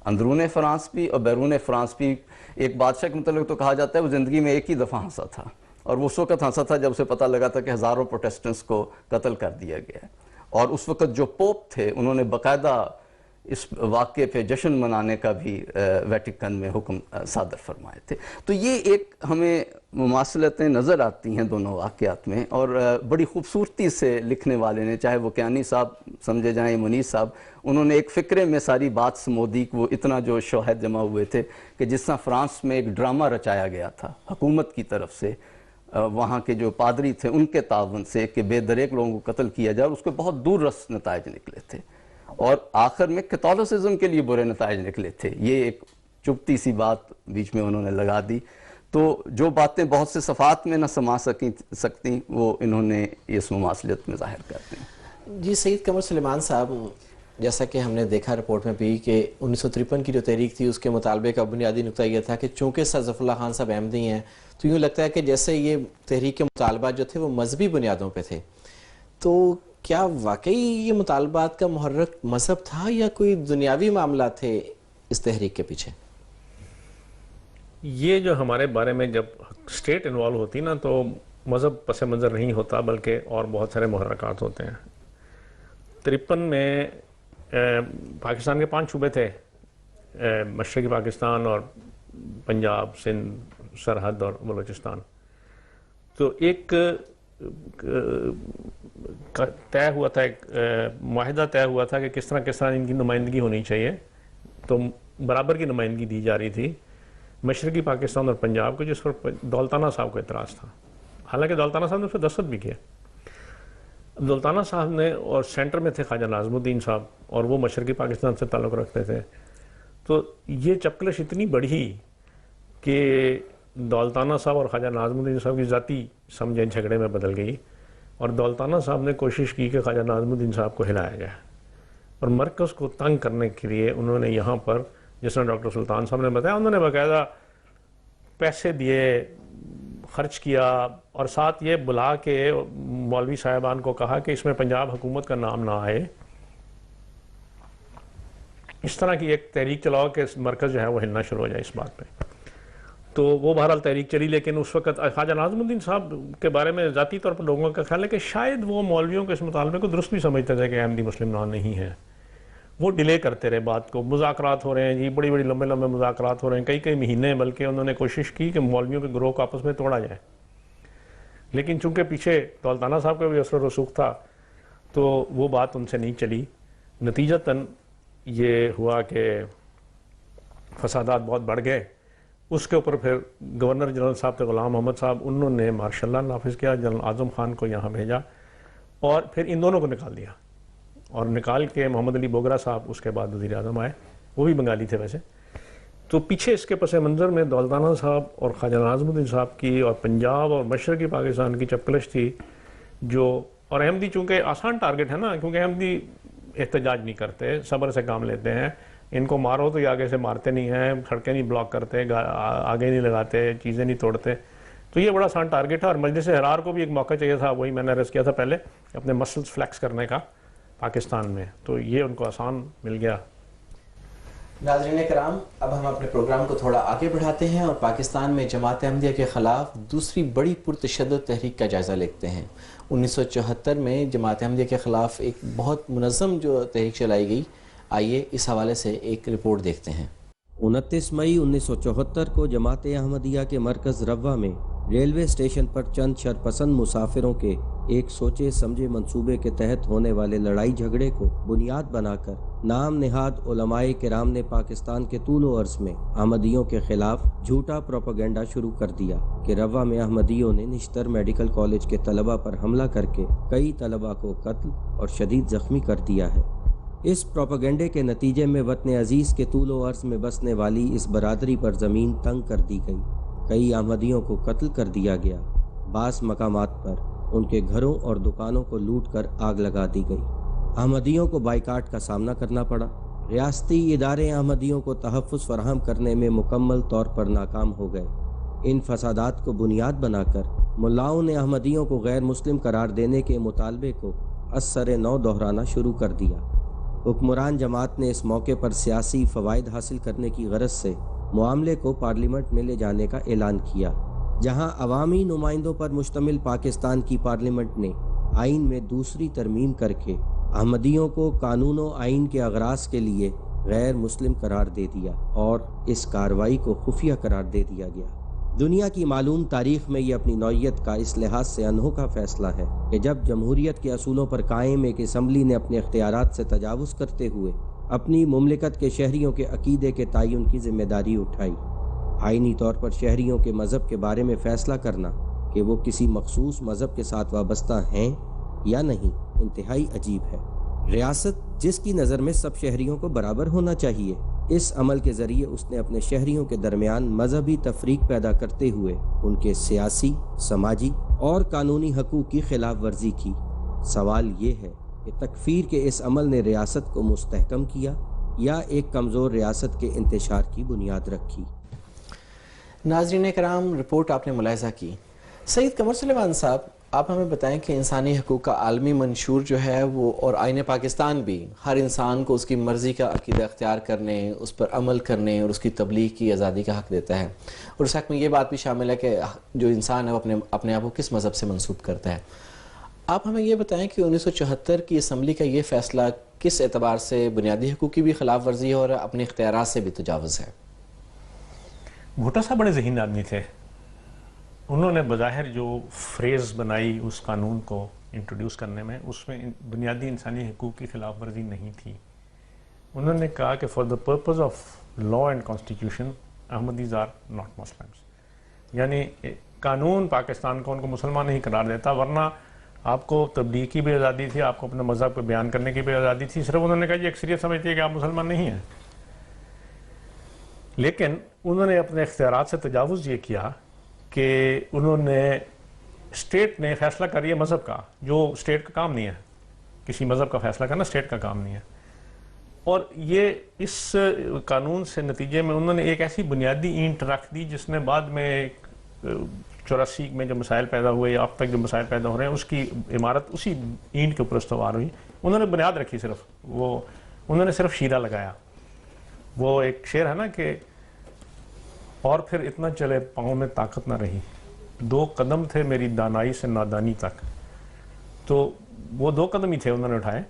اندرون فرانس بھی اور بیرون فرانس بھی۔ ایک بادشاہ کے متعلق تو کہا جاتا ہے وہ زندگی میں ایک ہی دفعہ ہنسا تھا، اور وہ اس وقت ہنسا تھا جب اسے پتہ لگا تھا کہ ہزاروں پروٹسٹنٹس کو قتل کر دیا گیا ہے، اور اس وقت جو پوپ تھے انہوں نے باقاعدہ اس واقعے پہ جشن منانے کا بھی ویٹیکن میں حکم صادر فرمائے تھے۔ تو یہ ایک ہمیں مماثلتیں نظر آتی ہیں دونوں واقعات میں، اور بڑی خوبصورتی سے لکھنے والے نے، چاہے وہ کیانی صاحب سمجھے جائیں منیز صاحب، انہوں نے ایک فکرے میں ساری بات سمو دی کہ وہ اتنا جو شواہد جمع ہوئے تھے کہ جس طرح فرانس میں ایک ڈرامہ رچایا گیا تھا حکومت کی طرف سے، وہاں کے جو پادری تھے ان کے تعاون سے، کہ بے دریغ لوگوں کو قتل کیا جائے، اور اس کے بہت دور رس نتائج نکلے تھے، اور آخر میں کیتھولسزم کے لیے برے نتائج نکلے تھے۔ یہ ایک چبھتی سی بات بیچ میں انہوں نے لگا دی، تو جو باتیں بہت سے صفحات میں نہ سما سکتی وہ انہوں نے اس مماثلت میں ظاہر کرتے ہیں۔ جی سید قمر سلیمان صاحب، جیسا کہ ہم نے دیکھا رپورٹ میں بھی کہ 1953 کی جو تحریک تھی اس کے مطالبے کا بنیادی نقطہ یہ تھا کہ چونکہ سر ظفر اللہ خان صاحب احمدی ہیں تو یوں لگتا ہے کہ جیسے یہ تحریک کے مطالبات جو تھے وہ مذہبی بنیادوں پہ تھے، تو کیا واقعی یہ مطالبات کا محرک مذہب تھا یا کوئی دنیاوی معاملات تھے اس تحریک کے پیچھے؟ یہ جو ہمارے بارے میں جب اسٹیٹ انوالو ہوتی نا تو مذہب پس منظر نہیں ہوتا، بلکہ اور بہت سارے محرکات ہوتے ہیں۔ 53 میں پاکستان کے 5 صوبے تھے، مشرقی پاکستان اور پنجاب، سندھ، سرحد اور بلوچستان۔ تو ایک طے ہوا تھا، ایک معاہدہ طے ہوا تھا کہ کس طرح ان کی نمائندگی ہونی چاہیے، تو برابر کی نمائندگی دی جا رہی تھی مشرقی پاکستان اور پنجاب کو، جس پر دولتانہ صاحب کو اعتراض تھا۔ حالانکہ دولتانہ صاحب نے اس پر دستخط بھی کیا۔ دولتانہ صاحب نے، اور سینٹر میں تھے خواجہ ناظم الدین صاحب، اور وہ مشرقی پاکستان سے تعلق رکھتے تھے، تو یہ چپکلش اتنی بڑھی کہ دولتانہ صاحب اور خواجہ ناظم الدین صاحب کی ذاتی سمجھیں جھگڑے میں بدل گئی، اور دولتانہ صاحب نے کوشش کی کہ خواجہ ناظم الدین صاحب کو ہلایا جائے، اور مرکز کو تنگ کرنے کے لیے انہوں نے یہاں پر، جس طرح ڈاکٹر سلطان صاحب نے بتایا، انہوں نے باقاعدہ پیسے دیے، خرچ کیا، اور ساتھ یہ بلا کے مولوی صاحبان کو کہا کہ اس میں پنجاب حکومت کا نام نہ آئے، اس طرح کی ایک تحریک چلاؤ کہ مرکز جو ہے وہ ہلنا شروع ہو جائے اس بات پہ۔ تو وہ بہرحال تحریک چلی، لیکن اس وقت خواجہ ناظم الدین صاحب کے بارے میں ذاتی طور پر لوگوں کا خیال ہے کہ شاید وہ مولویوں کے اس مطالبے کو درست بھی سمجھتے تھے کہ احمدی مسلم نام نہیں ہے، وہ ڈیلے کرتے رہے بات کو۔ مذاکرات ہو رہے ہیں جی، بڑی بڑی لمبے لمبے مذاکرات ہو رہے ہیں، کئی مہینے، بلکہ انہوں نے کوشش کی کہ مولویوں کے گروہ کو آپس میں توڑا جائے، لیکن چونکہ پیچھے دولتانہ صاحب کا بھی اثر و رسوخ تھا تو وہ بات ان سے نہیں چلی۔ نتیجتاً یہ ہوا کہ فسادات بہت بڑھ گئے۔ اس کے اوپر پھر گورنر جنرل صاحب تھے غلام محمد صاحب، انہوں نے مارشل لا نافذ کیا، جنرل اعظم خان کو یہاں بھیجا، اور پھر ان دونوں کو نکال دیا، اور نکال کے محمد علی بوگرا صاحب اس کے بعد وزیر اعظم آئے، وہ بھی بنگالی تھے ویسے۔ تو پیچھے اس کے پس منظر میں دولتانہ صاحب اور خواجہ ناظم الدین صاحب کی اور پنجاب اور مشرقی پاکستان کی چپکلش تھی، جو، اور احمدی چونکہ آسان ٹارگٹ ہے نا، کیونکہ احمدی احتجاج نہیں کرتے، صبر سے کام لیتے ہیں، ان کو مارو تو یہ آگے سے مارتے نہیں ہیں، سڑکیں نہیں بلاک کرتے، آگے نہیں لگاتے، چیزیں نہیں توڑتے، تو یہ بڑا آسان ٹارگٹ ہے۔ اور مجلس حرار کو بھی ایک موقع چاہیے تھا، وہی میں نے عرض کیا تھا پہلے، اپنے مسلز فلیکس کرنے کا پاکستان میں، تو یہ ان کو آسان مل گیا۔ ناظرین کرام، اب ہم اپنے پروگرام کو تھوڑا آگے بڑھاتے ہیں اور پاکستان میں جماعت احمدیہ کے خلاف دوسری بڑی پرتشدد تحریک کا جائزہ لیتے ہیں۔ 1974 میں جماعت احمدیہ کے خلاف ایک بہت منظم جو تحریک چلائی گئی، آئیے اس حوالے سے ایک رپورٹ دیکھتے ہیں۔ 29 مئی 1974 کو جماعت احمدیہ کے مرکز روا میں ریلوے اسٹیشن پر چند شرپسند مسافروں کے ایک سوچے سمجھے منصوبے کے تحت ہونے والے لڑائی جھگڑے کو بنیاد بنا کر نام نہاد علماء کرام نے پاکستان کے طول و عرض میں احمدیوں کے خلاف جھوٹا پروپیگنڈا شروع کر دیا کہ روا میں احمدیوں نے نشتر میڈیکل کالج کے طلبہ پر حملہ کر کے کئی طلبہ کو قتل اور شدید زخمی کر دیا ہے۔ اس پروپیگنڈے کے نتیجے میں وطن عزیز کے طول و عرض میں بسنے والی اس برادری پر زمین تنگ کر دی گئی، کئی احمدیوں کو قتل کر دیا گیا، بعض مقامات پر ان کے گھروں اور دکانوں کو لوٹ کر آگ لگا دی گئی، احمدیوں کو بائیکاٹ کا سامنا کرنا پڑا، ریاستی ادارے احمدیوں کو تحفظ فراہم کرنے میں مکمل طور پر ناکام ہو گئے۔ ان فسادات کو بنیاد بنا کر ملاؤں نے احمدیوں کو غیر مسلم قرار دینے کے مطالبے کو ازسر نو دہرانا شروع کر دیا۔ حکمران جماعت نے اس موقع پر سیاسی فوائد حاصل کرنے کی غرض سے معاملے کو پارلیمنٹ میں لے جانے کا اعلان کیا، جہاں عوامی نمائندوں پر مشتمل پاکستان کی پارلیمنٹ نے آئین میں دوسری ترمیم کر کے احمدیوں کو قانون و آئین کے اغراض کے لیے غیر مسلم قرار دے دیا اور اس کارروائی کو خفیہ قرار دے دیا گیا۔ دنیا کی معلوم تاریخ میں یہ اپنی نوعیت کا اس لحاظ سے انوکھا فیصلہ ہے کہ جب جمہوریت کے اصولوں پر قائم ایک اسمبلی نے اپنے اختیارات سے تجاوز کرتے ہوئے اپنی مملکت کے شہریوں کے عقیدے کے تعین کی ذمہ داری اٹھائی، آئینی طور پر شہریوں کے مذہب کے بارے میں فیصلہ کرنا کہ وہ کسی مخصوص مذہب کے ساتھ وابستہ ہیں یا نہیں انتہائی عجیب ہے۔ ریاست جس کی نظر میں سب شہریوں کو برابر ہونا چاہیے، اس عمل کے ذریعے اس نے اپنے شہریوں کے درمیان مذہبی تفریق پیدا کرتے ہوئے ان کے سیاسی، سماجی اور قانونی حقوق کی خلاف ورزی کی۔ سوال یہ ہے کہ تکفیر کے اس عمل نے ریاست کو مستحکم کیا یا ایک کمزور ریاست کے انتشار کی بنیاد رکھی؟ ناظرین کرام، رپورٹ آپ نے ملاحظہ کی۔ سید قمر سلیمان صاحب، آپ ہمیں بتائیں کہ انسانی حقوق کا عالمی منشور جو ہے وہ اور آئین پاکستان بھی ہر انسان کو اس کی مرضی کا عقیدہ اختیار کرنے، اس پر عمل کرنے اور اس کی تبلیغ کی آزادی کا حق دیتا ہے، اور اس حق میں یہ بات بھی شامل ہے کہ جو انسان ہے وہ اپنے آپ کو کس مذہب سے منسوب کرتا ہے۔ آپ ہمیں یہ بتائیں کہ 1974 کی اسمبلی کا یہ فیصلہ کس اعتبار سے بنیادی حقوق کی بھی خلاف ورزی ہے اور اپنے اختیارات سے بھی تجاوز ہے؟ بھٹو صاحب بڑے ذہین آدمی تھے، انہوں نے بظاہر جو فریز بنائی اس قانون کو انٹروڈیوس کرنے میں، اس میں بنیادی انسانی حقوق کی خلاف ورزی نہیں تھی۔ انہوں نے کہا کہ for the purpose of law and constitution Ahmadis are not Muslims, یعنی قانون پاکستان کو ان کو مسلمان نہیں قرار دیتا، ورنہ آپ کو تبلیغ کی بھی آزادی تھی، آپ کو اپنے مذہب کو بیان کرنے کی بھی آزادی تھی، صرف انہوں نے کہا یہ اکثریت سمجھتی ہے کہ آپ مسلمان نہیں ہیں۔ لیکن انہوں نے اپنے اختیارات سے تجاوز یہ کیا کہ انہوں نے اسٹیٹ نے فیصلہ کر یہ مذہب کا، جو اسٹیٹ کا کام نہیں ہے، کسی مذہب کا فیصلہ کرنا اسٹیٹ کا کام نہیں ہے، اور یہ اس قانون سے نتیجے میں انہوں نے ایک ایسی بنیادی اینٹ رکھ دی جس نے بعد میں 84 میں جو مسائل پیدا ہوئے یا اب تک جو مسائل پیدا ہو رہے ہیں اس کی عمارت اسی اینٹ کے اوپر استوار ہوئی۔ انہوں نے بنیاد رکھی، صرف وہ انہوں نے صرف شیرہ لگایا۔ وہ ایک شعر ہے نا کہ اور پھر اتنا چلے پاؤں میں طاقت نہ رہی، 2 قدم تھے میری دانائی سے نادانی تک۔ تو وہ 2 قدم ہی تھے انہوں نے اٹھائے،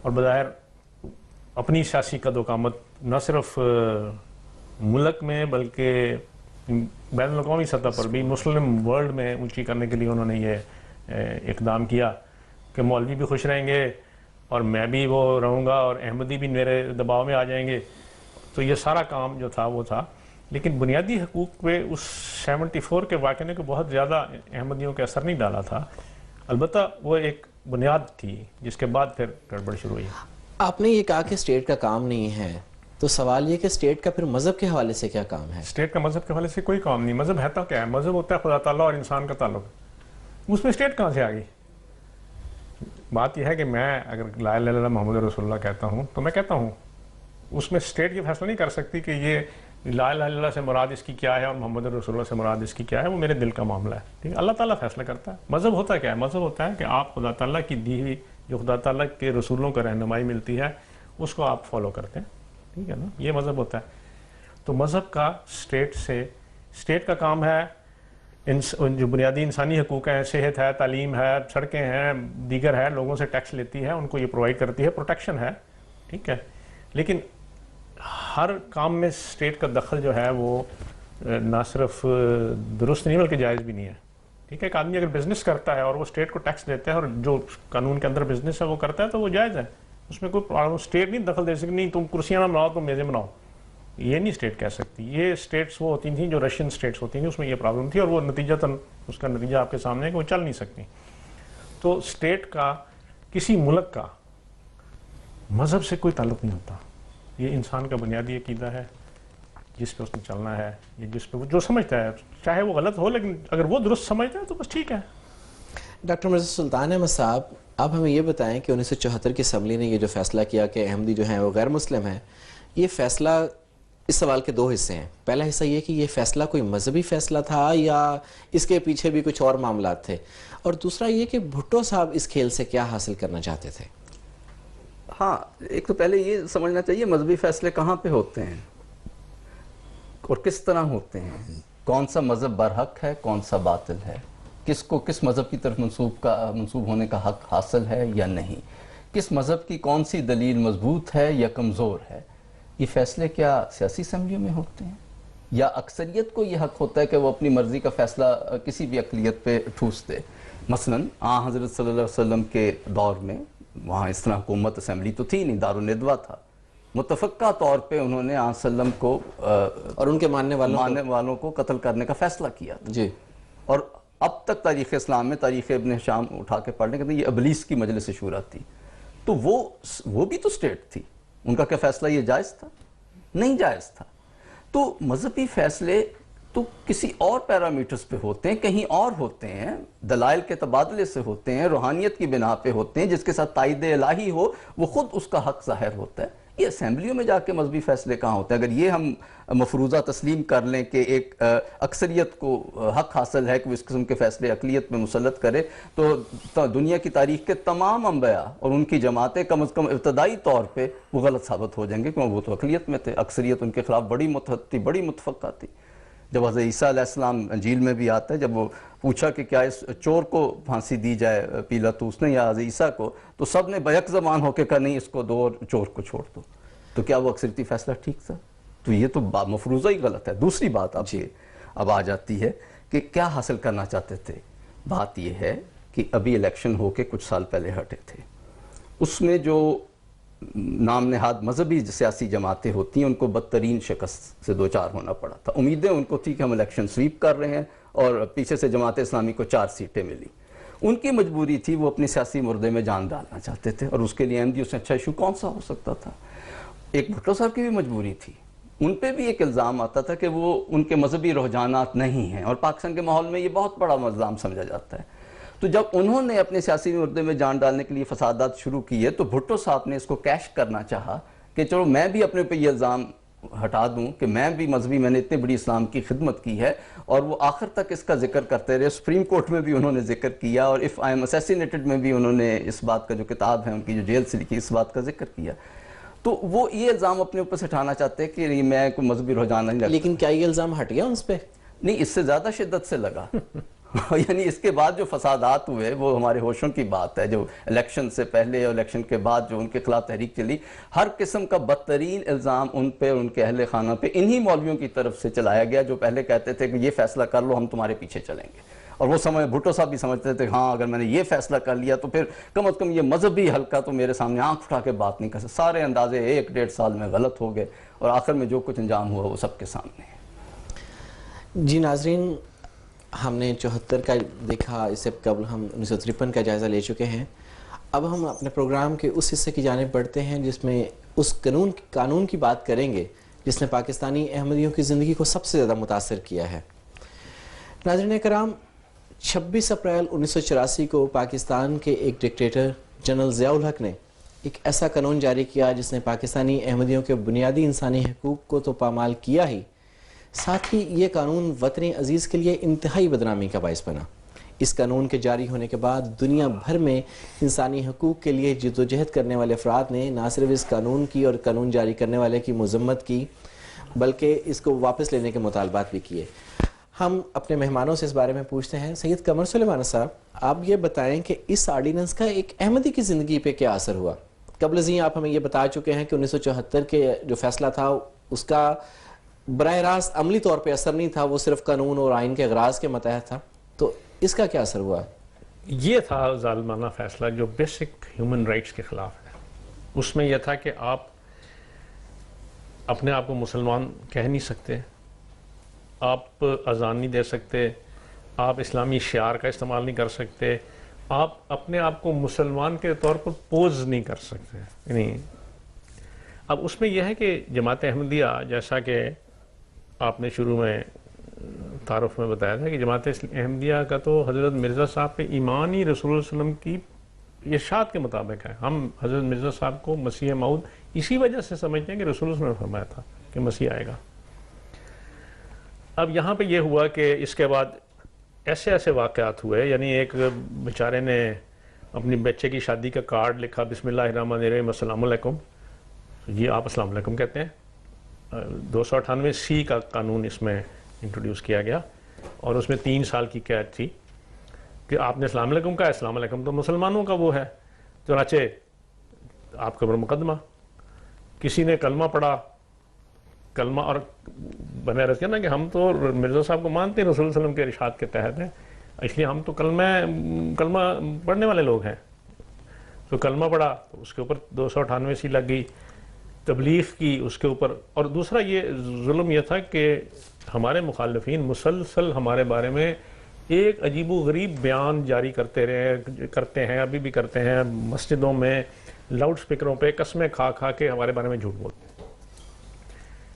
اور بظاہر اپنی سیاسی قد و قامت نہ صرف ملک میں بلکہ بین الاقوامی سطح پر بھی مسلم ورلڈ میں اونچی کرنے کے لیے انہوں نے یہ اقدام کیا کہ مولوی بھی خوش رہیں گے اور میں بھی وہ رہوں گا اور احمدی بھی میرے دباؤ میں آ جائیں گے۔ تو یہ سارا کام جو تھا وہ تھا، لیکن بنیادی حقوق پہ اس 74 کے واقعے نے کو بہت زیادہ احمدیوں کے اثر نہیں ڈالا تھا، البتہ وہ ایک بنیاد تھی جس کے بعد پھر گڑبڑ شروع ہوئی۔ آپ نے یہ کہا کہ اسٹیٹ کا کام نہیں ہے، تو سوال یہ کہ اسٹیٹ کا پھر مذہب کے حوالے سے کیا کام ہے؟ اسٹیٹ کا مذہب کے حوالے سے کوئی کام نہیں۔ مذہب ہے تو کیا ہے؟ مذہب ہوتا ہے خدا تعالیٰ اور انسان کا تعلق، اس میں اسٹیٹ کہاں سے آ گئی؟ بات یہ ہے کہ میں اگر لا الہ الا اللہ محمد رسول اللہ کہتا ہوں تو میں کہتا ہوں، اس میں اسٹیٹ یہ فیصلہ نہیں کر سکتی کہ یہ لا الہ الا اللہ سے مراد اس کی کیا ہے اور محمد رسول اللہ سے مراد اس کی کیا ہے، وہ میرے دل کا معاملہ ہے، ٹھیک ہے؟ اللہ تعالیٰ فیصلہ کرتا ہے۔ مذہب ہوتا کیا ہے؟ مذہب ہوتا ہے کہ آپ خدا تعالیٰ کی دی ہوئی، جو خدا تعالیٰ کے رسولوں کا رہنمائی ملتی ہے اس کو آپ فالو کرتے ہیں، ٹھیک ہے نا؟ یہ مذہب ہوتا ہے۔ تو مذہب کا اسٹیٹ کا کام ہے جو بنیادی انسانی حقوق ہیں، صحت ہے، تعلیم ہے، سڑکیں ہیں، دیگر ہے، لوگوں سے ٹیکس لیتی ہے، ان کو یہ پرووائڈ کرتی ہے، پروٹیکشن ہے، ٹھیک ہے؟ لیکن ہر کام میں اسٹیٹ کا دخل جو ہے وہ نہ صرف درست نہیں بلکہ جائز بھی نہیں ہے، ٹھیک ہے؟ ایک آدمی اگر بزنس کرتا ہے اور وہ اسٹیٹ کو ٹیکس دیتا ہے اور جو قانون کے اندر بزنس ہے وہ کرتا ہے تو وہ جائز ہے، اس میں کوئی پرابلم۔ اسٹیٹ نہیں دخل دے سکتی، نہیں تم کرسیاں نہ بناؤ تم میزیں بناؤ، یہ نہیں اسٹیٹ کہہ سکتی۔ یہ اسٹیٹس وہ ہوتی تھیں جو رشین اسٹیٹس ہوتی تھیں، اس میں یہ پرابلم تھی، اور وہ نتیجتاً اس کا نتیجہ آپ کے سامنے ہے کہ وہ چل نہیں سکتی۔ تو اسٹیٹ کا کسی ملک کا مذہب سے کوئی تعلق نہیں ہوتا، یہ انسان کا بنیادی عقیدہ ہے جس پہ اس نے چلنا ہے، یہ جس پہ وہ جو سمجھتا ہے، چاہے وہ غلط ہو لیکن اگر وہ درست سمجھتا ہے تو بس ٹھیک ہے۔ ڈاکٹر مرزا سلطان احمد صاحب، آپ ہمیں یہ بتائیں کہ 1974 کی اسمبلی نے یہ جو فیصلہ کیا کہ احمدی جو ہیں وہ غیر مسلم ہیں، یہ فیصلہ، اس سوال کے 2 حصے ہیں۔ پہلا حصہ یہ کہ یہ فیصلہ کوئی مذہبی فیصلہ تھا یا اس کے پیچھے بھی کچھ اور معاملات تھے، اور دوسرا یہ کہ بھٹو صاحب اس کھیل سے کیا حاصل کرنا چاہتے تھے؟ ہاں، ایک تو پہلے یہ سمجھنا چاہیے مذہبی فیصلے کہاں پہ ہوتے ہیں اور کس طرح ہوتے ہیں، کون سا مذہب برحق ہے، کون سا باطل ہے، کس کو کس مذہب کی طرف منسوب ہونے کا حق حاصل ہے یا نہیں، کس مذہب کی کون سی دلیل مضبوط ہے یا کمزور ہے۔ یہ فیصلے کیا سیاسی اسمبلیوں میں ہوتے ہیں؟ یا اکثریت کو یہ حق ہوتا ہے کہ وہ اپنی مرضی کا فیصلہ کسی بھی اقلیت پہ ٹھوس دے؟ مثلا حضرت صلی اللہ علیہ وسلم کے دور میں وہاں اس طرح حکومت اسمبلی تو تھی نہیں، دارالندوہ تھا، متفقہ طور پہ انہوں نے وسلم کو اور ان کے ماننے والوں کو قتل کرنے کا فیصلہ کیا تھا جی. اور اب تک تاریخ اسلام میں تاریخ ابن ہشام اٹھا کے پڑھنے کے یہ ابلیس کی مجلس شورا تھی، تو وہ بھی تو سٹیٹ تھی، ان کا کیا فیصلہ یہ جائز تھا؟ نہیں جائز تھا. تو مذہبی فیصلے تو کسی اور پیرامیٹرز پہ ہوتے ہیں، کہیں اور ہوتے ہیں، دلائل کے تبادلے سے ہوتے ہیں، روحانیت کی بنا پہ ہوتے ہیں، جس کے ساتھ تائید الہی ہو وہ خود اس کا حق ظاہر ہوتا ہے. یہ اسمبلیوں میں جا کے مذہبی فیصلے کہاں ہوتے ہیں؟ اگر یہ ہم مفروضہ تسلیم کر لیں کہ ایک اکثریت کو حق حاصل ہے کہ وہ اس قسم کے فیصلے اقلیت میں مسلط کرے، تو دنیا کی تاریخ کے تمام انبیاء اور ان کی جماعتیں کم از کم ابتدائی طور پہ وہ غلط ثابت ہو جائیں گے، کیونکہ وہ تو اقلیت میں تھے، اکثریت ان کے خلاف بڑی متحد تھی، بڑی متفقہ تھی. جب حضرت عیسیٰ علیہ السلام انجیل میں بھی آتا ہے، جب وہ پوچھا کہ کیا اس چور کو پھانسی دی جائے پیلاطوس نے یا حضرت عیسیٰ کو، تو سب نے بیک زبان ہو کے کہا نہیں اس کو دو اور چور کو چھوڑ دو. تو کیا وہ اکثریتی فیصلہ ٹھیک تھا؟ تو یہ تو مفروضہ ہی غلط ہے. دوسری بات اب آ جاتی ہے کہ کیا حاصل کرنا چاہتے تھے. بات یہ ہے کہ ابھی الیکشن ہو کے کچھ سال پہلے ہٹے تھے، اس میں جو نام نہاد مذہبی سیاسی جماعتیں ہوتی ہیں ان کو بدترین شکست سے دوچار ہونا پڑا تھا. امیدیں ان کو تھی کہ ہم الیکشن سویپ کر رہے ہیں، اور پیچھے سے جماعت اسلامی کو 4 سیٹیں ملی. ان کی مجبوری تھی، وہ اپنی سیاسی مردے میں جان ڈالنا چاہتے تھے، اور اس کے لیے احمدیوں سے اچھا ایشو کون سا ہو سکتا تھا. ایک بھٹو صاحب کی بھی مجبوری تھی، ان پہ بھی ایک الزام آتا تھا کہ وہ ان کے مذہبی رجحانات نہیں ہیں، اور پاکستان کے ماحول میں یہ بہت بڑا الزام سمجھا جاتا ہے. تو جب انہوں نے اپنے سیاسی مردے میں جان ڈالنے کے لیے فسادات شروع کیے تو بھٹو صاحب نے اس کو کیش کرنا چاہا کہ چلو میں بھی اپنے پہ یہ الزام ہٹا دوں کہ میں بھی مذہبی، میں نے اتنی بڑی اسلام کی خدمت کی ہے. اور وہ آخر تک اس کا ذکر کرتے رہے، سپریم کورٹ میں بھی انہوں نے ذکر کیا، اور اف آئی ایم اسیسینیٹڈ میں بھی انہوں نے اس بات کا، جو کتاب ہے ان کی جو جیل سے لکھی، اس بات کا ذکر کیا. تو وہ یہ الزام اپنے اوپر سے اٹھانا چاہتے ہیں کہ میں کوئی مذہبی رجحان نہیں رکھتا. لیکن کیا یہ الزام ہٹ گیا ان پہ؟ نہیں، اس سے زیادہ شدت سے لگا. یعنی اس کے بعد جو فسادات ہوئے وہ ہمارے ہوشوں کی بات ہے. جو الیکشن سے پہلے اور الیکشن کے بعد جو ان کے خلاف تحریک چلی، ہر قسم کا بدترین الزام ان پہ اور ان کے اہل خانہ پہ انہی مولویوں کی طرف سے چلایا گیا جو پہلے کہتے تھے کہ یہ فیصلہ کر لو، ہم تمہارے پیچھے چلیں گے. اور وہ بھٹو صاحب بھی سمجھتے تھے ہاں اگر میں نے یہ فیصلہ کر لیا تو پھر کم از کم یہ مذہبی حلقہ تو میرے سامنے آنکھ اٹھا کے بات نہیں کر سکتا. سارے اندازے 1-1.5 سال میں غلط ہو گئے، اور آخر میں جو کچھ انجام ہوا وہ سب کے سامنے ہے. جی ناظرین، ہم نے 74 کا دیکھا، اس سے قبل ہم 1953 کا جائزہ لے چکے ہیں. اب ہم اپنے پروگرام کے اس حصے کی جانب بڑھتے ہیں جس میں اس قانون کی بات کریں گے جس نے پاکستانی احمدیوں کی زندگی کو سب سے زیادہ متاثر کیا ہے. ناظرین کرام، 26 اپریل 1984 کو پاکستان کے ایک ڈکٹیٹر جنرل ضیاء الحق نے ایک ایسا قانون جاری کیا جس نے پاکستانی احمدیوں کے بنیادی انسانی حقوق کو تو پامال کیا ہی، ساتھ ہی یہ قانون وطن عزیز کے لیے انتہائی بدنامی کا باعث بنا. اس قانون کے جاری ہونے کے بعد دنیا بھر میں انسانی حقوق کے لیے جدوجہد کرنے والے افراد نے نہ صرف اس قانون کی اور قانون جاری کرنے والے کی مذمت کی بلکہ اس کو واپس لینے کے مطالبات بھی کیے. ہم اپنے مہمانوں سے اس بارے میں پوچھتے ہیں. سید قمر سلیمان صاحب، آپ یہ بتائیں کہ اس آرڈیننس کا ایک احمدی کی زندگی پہ کیا اثر ہوا؟ قبل ازیں آپ ہمیں یہ بتا چکے ہیں کہ 1974 کے جو فیصلہ تھا اس کا براہ راست عملی طور پہ اثر نہیں تھا، وہ صرف قانون اور آئین کے اغراض کے متحد تھا. تو اس کا کیا اثر ہوا؟ یہ تھا ظالمانہ فیصلہ جو بیسک ہیومن رائٹس کے خلاف ہے. اس میں یہ تھا کہ آپ اپنے آپ کو مسلمان کہہ نہیں سکتے، آپ اذان نہیں دے سکتے، آپ اسلامی شعار کا استعمال نہیں کر سکتے، آپ اپنے آپ کو مسلمان کے طور پر پوز نہیں کر سکتے. یعنی اب اس میں یہ ہے کہ جماعت احمدیہ، جیسا کہ آپ نے شروع میں تعارف میں بتایا تھا کہ جماعت احمدیہ کا تو حضرت مرزا صاحب پہ ایمان ہی رسول اللہ علیہ وسلم کی ارشاد کے مطابق ہے. ہم حضرت مرزا صاحب کو مسیح موعود اسی وجہ سے سمجھتے ہیں کہ رسول اللہ علیہ وسلم نے فرمایا تھا کہ مسیح آئے گا. اب یہاں پہ یہ ہوا کہ اس کے بعد ایسے ایسے واقعات ہوئے. یعنی ایک بیچارے نے اپنی بچے کی شادی کا کارڈ لکھا، بسم اللہ الرحمن الرحیم السلام علیکم. جی آپ السلام علیکم کہتے ہیں. 298C کا قانون اس میں انٹروڈیوس کیا گیا اور اس میں 3 سال کی قید تھی کہ آپ نے السلام علیکم کہا. السلام علیکم تو مسلمانوں کا وہ ہے، چنانچہ آپ کے اوپر مقدمہ. کسی نے کلمہ پڑھا، کلمہ اور میں نے عرض کیا نا کہ ہم تو مرزا صاحب کو مانتے ہیں رسول صلی اللہ علیہ وسلم کے ارشاد کے تحت ہیں، اس لیے ہم تو کلمہ پڑھنے والے لوگ ہیں. تو کلمہ پڑھا تو اس کے اوپر 298 سی لگ گئی، تبلیغ کی اس کے اوپر. اور دوسرا یہ ظلم یہ تھا کہ ہمارے مخالفین مسلسل ہمارے بارے میں ایک عجیب و غریب بیان جاری کرتے ہیں، ابھی بھی کرتے ہیں، مسجدوں میں لاؤڈ سپیکروں پہ قسمیں کھا کھا کے ہمارے بارے میں جھوٹ بولتے ہیں.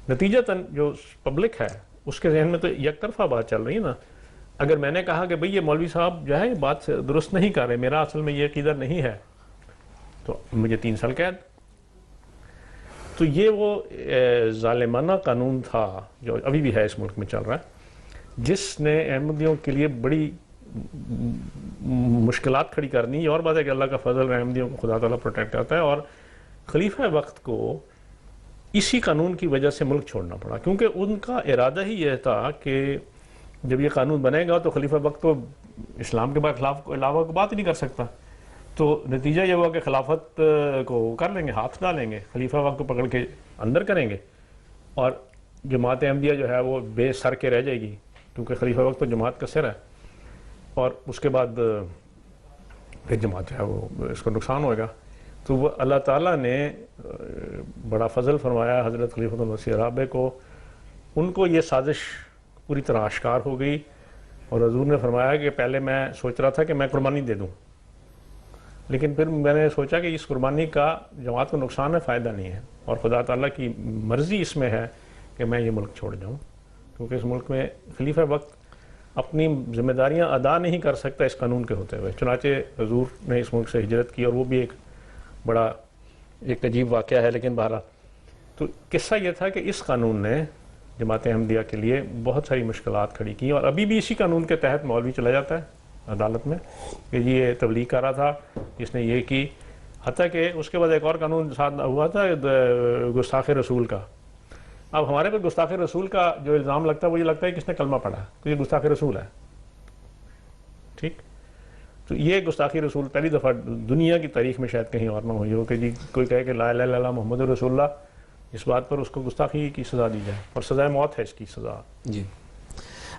نتیجتاً جو پبلک ہے اس کے ذہن میں تو یک طرفہ بات چل رہی ہے نا. اگر میں نے کہا کہ بھئی یہ مولوی صاحب جو ہے یہ بات درست نہیں کر رہے، میرا اصل میں یہ عقیدہ نہیں ہے، تو مجھے 3 سال قید. تو یہ وہ ظالمانہ قانون تھا جو ابھی بھی ہے اس ملک میں چل رہا ہے، جس نے احمدیوں کے لیے بڑی مشکلات کھڑی کرنی. اور بات ہے کہ اللہ کا فضل احمدیوں کو خدا تعالیٰ پروٹیکٹ کرتا ہے، اور خلیفہ وقت کو اسی قانون کی وجہ سے ملک چھوڑنا پڑا، کیونکہ ان کا ارادہ ہی یہ تھا کہ جب یہ قانون بنے گا تو خلیفہ وقت تو اسلام کے علاوہ کو بات ہی نہیں کر سکتا. تو نتیجہ یہ ہوا کہ خلافت کو کر لیں گے، ہاتھ ڈالیں گے، خلیفہ وقت کو پکڑ کے اندر کریں گے، اور جماعت احمدیہ جو ہے وہ بے سر کے رہ جائے گی، کیونکہ خلیفہ وقت تو جماعت کا سر ہے. اور اس کے بعد پھر جماعت جو ہے وہ اس کو نقصان ہوئے گا. تو وہ اللہ تعالیٰ نے بڑا فضل فرمایا حضرت خلیفۃ المسیح رابع کو. ان کو یہ سازش پوری طرح آشکار ہو گئی، اور حضور نے فرمایا کہ پہلے میں سوچ رہا تھا کہ میں قربانی دے دوں، لیکن پھر میں نے سوچا کہ اس قربانی کا جماعت کو نقصان ہے، فائدہ نہیں ہے، اور خدا تعالیٰ کی مرضی اس میں ہے کہ میں یہ ملک چھوڑ جاؤں، کیونکہ اس ملک میں خلیفہ وقت اپنی ذمہ داریاں ادا نہیں کر سکتا اس قانون کے ہوتے ہوئے. چنانچہ حضور نے اس ملک سے ہجرت کی، اور وہ بھی ایک بڑا ایک عجیب واقعہ ہے، لیکن بہرحال تو قصہ یہ تھا کہ اس قانون نے جماعت احمدیہ کے لیے بہت ساری مشکلات کھڑی کی. اور ابھی بھی اسی قانون کے تحت مولوی چلا جاتا ہے عدالت میں کہ یہ تبلیغ کر رہا تھا، جس نے یہ کی. حتیٰ کہ اس کے بعد ایک اور قانون ساتھ ہوا تھا گستاخ رسول کا. اب ہمارے پر گستاخ رسول کا جو الزام لگتا ہے وہ یہ لگتا ہے کہ اس نے کلمہ پڑھا تو یہ گستاخ رسول ہے. ٹھیک، تو یہ گستاخی رسول پہلی دفعہ دنیا کی تاریخ میں شاید کہیں اور نہ ہوئی ہو کہ جی کوئی کہے کہ لا الہ الا اللہ محمد رسول اللہ، اس بات پر اس کو گستاخی کی سزا دی جائے، اور سزائے موت ہے اس کی سزا. جی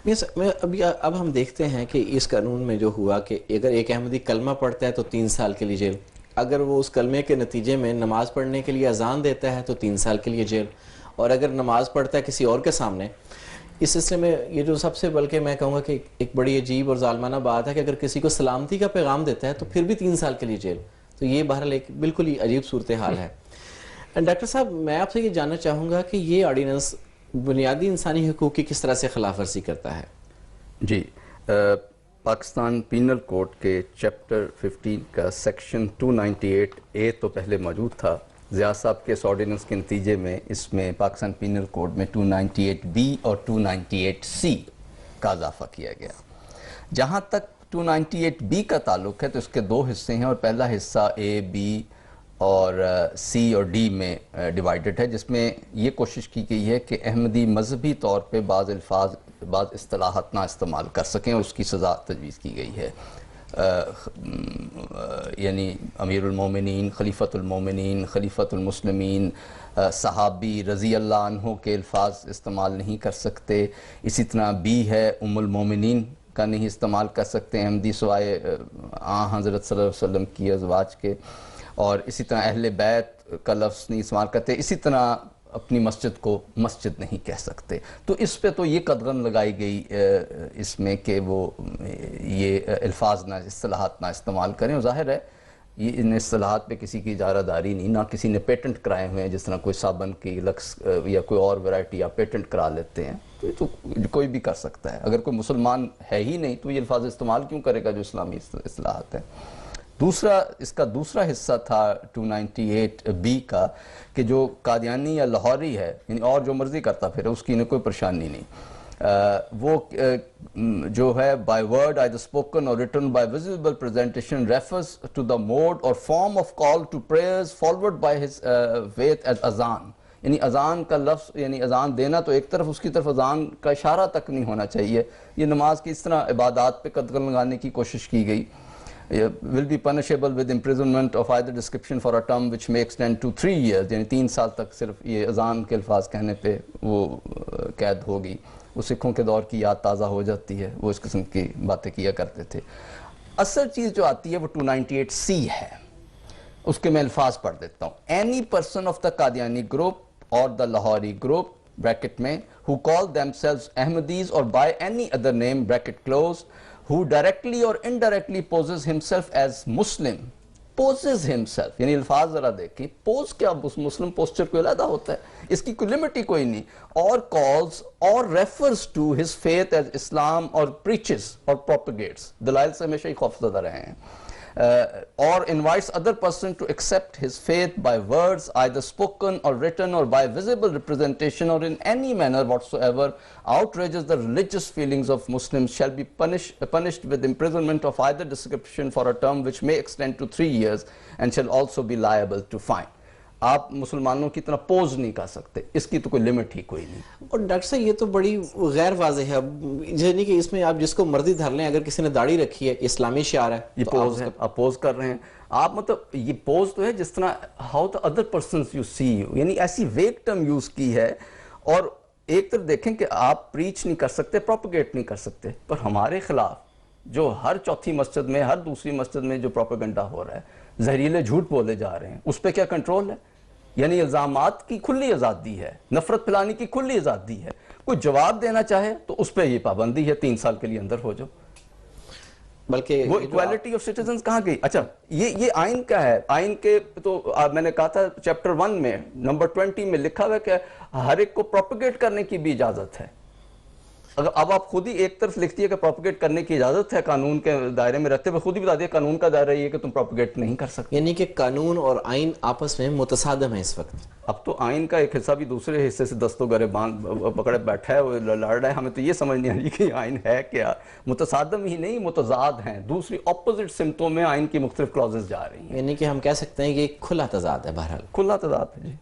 اب ہم دیکھتے ہیں کہ اس قانون میں جو ہوا کہ اگر ایک احمدی کلمہ پڑھتا ہے تو 3 سال کے لیے جیل، اگر وہ اس کلمے کے نتیجے میں نماز پڑھنے کے لیے اذان دیتا ہے تو 3 سال کے لیے جیل، اور اگر نماز پڑھتا ہے کسی اور کے سامنے. اس سلسلے میں یہ جو سب سے بلکہ میں کہوں گا کہ ایک بڑی عجیب اور ظالمانہ بات ہے کہ اگر کسی کو سلامتی کا پیغام دیتا ہے تو پھر بھی 3 سال کے لیے جیل. تو یہ بہرحال ایک بالکل ہی عجیب صورتحال ہے. ڈاکٹر صاحب، میں آپ سے یہ جاننا چاہوں گا کہ یہ آرڈیننس بنیادی انسانی حقوق کی کس طرح سے خلاف ورزی کرتا ہے؟ جی، پاکستان پینل کوڈ کے چیپٹر 15 کا سیکشن 298A تو پہلے موجود تھا. ضیاء صاحب کے اس آرڈیننس کے نتیجے میں اس میں پاکستان پینل کوڈ میں 298B اور 298C کا اضافہ کیا گیا. جہاں تک 298B کا تعلق ہے تو اس کے 2 حصے ہیں، اور پہلا حصہ A، B اور C اور D میں ڈیوائیڈڈ ہے، جس میں یہ کوشش کی گئی ہے کہ احمدی مذہبی طور پہ بعض الفاظ بعض اصطلاحات نہ استعمال کر سکیں، اور اس کی سزا تجویز کی گئی ہے. یعنی امیر المومنین، خلیفۃ المومنین، خلیفۃ المسلمین، صحابی، رضی اللہ عنہ کے الفاظ استعمال نہیں کر سکتے. اسی طرح B ہے ام المومنین کا نہیں استعمال کر سکتے احمدی سوائے حضرت صلی اللہ علیہ وسلم کی ازواج کے. اور اسی طرح اہل بیت کا لفظ نہیں استعمال کرتے. اسی طرح اپنی مسجد کو مسجد نہیں کہہ سکتے. تو اس پہ تو یہ قدغن لگائی گئی اس میں کہ وہ یہ الفاظ نہ اصطلاحات نہ استعمال کریں. اور ظاہر ہے یہ ان اصطلاحات پہ کسی کی اجارہ داری نہیں، نہ کسی نے پیٹنٹ کرائے ہوئے ہیں. جس طرح کوئی صابن کی لکس یا کوئی اور ورائٹی آپ پیٹنٹ کرا لیتے ہیں تو یہ تو کوئی بھی کر سکتا ہے. اگر کوئی مسلمان ہے ہی نہیں تو یہ الفاظ استعمال کیوں کرے گا جو اسلامی اصطلاحات ہیں. اس کا دوسرا حصہ تھا 298B کا کہ جو قادیانی یا لاہوری ہے، یعنی اور جو مرضی کرتا پھر اس کی انہیں کوئی پریشانی نہیں، وہ جو ہے by word either spoken or written by visible presentation refers to the mode or form of call to prayers followed by his faith as azan. یعنی اذان کا لفظ، یعنی اذان دینا تو ایک طرف، اس کی طرف اذان کا اشارہ تک نہیں ہونا چاہیے. یہ نماز کی اس طرح عبادات پہ قدغن لگانے کی کوشش کی گئی. will be punishable with imprisonment of either description for a term which may extend to 3 years, یعنی 3 سال تک صرف یہ اذان کے الفاظ کہنے پہ وہ قید ہوگی. وہ سکھوں کے دور کی یاد تازہ ہو جاتی ہے, وہ اس قسم کی باتیں کیا کرتے تھے. اصل چیز جو آتی ہے وہ 298C ہے, اس کے میں الفاظ پڑھ دیتا ہوں. Any person of the Qadiani group or the Lahori group bracket میں who call themselves Ahmadis or by any other name bracket closed, who directly or indirectly poses himself as Muslim, poses himself, یعنی الفاظ ذرا دیکھیں, pose کیا مسلم posture کوئی علیحدہ ہوتا ہے, اس کی کوئی لمٹ ہی کوئی نہیں, or calls or refers to his faith as Islam or preaches or propagates, دلائل سے ہمیشہ ہی خوفزدہ رہے ہیں, or invites other person to accept his faith by words either spoken or written or by visible representation or in any manner whatsoever outrages the religious feelings of Muslims shall be punished with imprisonment of either description for a term which may extend to 3 years and shall also be liable to fine. آپ مسلمانوں کی طرح pose نہیں کر سکتے, اس کی تو کوئی لمٹ ہی کوئی نہیں. اور ڈاکٹر صاحب یہ تو بڑی غیر واضح ہے, یعنی کہ اس میں آپ جس کو مرضی دھر لیں, اگر کسی نے داڑھی رکھی ہے, اسلامی شعار ہے, یہ پوز ہے, آپ پوز کر رہے ہیں. آپ مطلب یہ پوز تو ہے جس طرح how the other persons you see you, یعنی ایسی ویک ٹرم یوز کی ہے. اور ایک طرف دیکھیں کہ آپ پریچ نہیں کر سکتے, پروپیگیٹ نہیں کر سکتے, پر ہمارے خلاف جو ہر چوتھی مسجد میں, ہر دوسری مسجد میں جو پروپیگنڈا ہو رہا ہے, زہریلے جھوٹ بولے جا رہے ہیں, اس پہ کیا کنٹرول ہے؟ یعنی الزامات کی کھلی آزادی ہے, نفرت پھیلانے کی کھلی آزادی ہے. کوئی جواب دینا چاہے تو اس پہ یہ پابندی ہے 3 سال کے لیے اندر ہو جاؤ. بلکہ وہ ایکوالٹی آف سٹیزنز کہاں گئی؟ اچھا یہ آئین کا ہے. آئین کے تو میں نے کہا تھا چیپٹر 1 میں نمبر 20 میں لکھا ہوا ہے کہ ہر ایک کو پروپیگیٹ کرنے کی بھی اجازت ہے. اب آپ خود ہی ایک طرف لکھتی ہے کہ پروپیگیٹ کرنے کی اجازت ہے, قانون کے دائرے میں رہتے ہوئے خود ہی بتا دیا قانون کا دائرہ یہ ہے کہ تم پروپیگیٹ نہیں کر سکتے. یعنی کہ قانون اور آئین آپس میں متصادم ہے اس وقت. اب تو آئین کا ایک حصہ بھی دوسرے حصے سے دستوں گرے باندھ پکڑے بیٹھا ہے, وہ لڑ رہا ہے. ہمیں تو یہ سمجھ نہیں آ رہی کہ آئین ہے کیا. متصادم ہی نہیں, متضاد ہیں, دوسری اپوزٹ سمتوں میں آئین کی مختلف کلازز جا رہی ہیں. یعنی کہ ہم کہہ سکتے ہیں کہ ایک کھلا تضاد ہے, بہرحال کھلا تضاد ہے.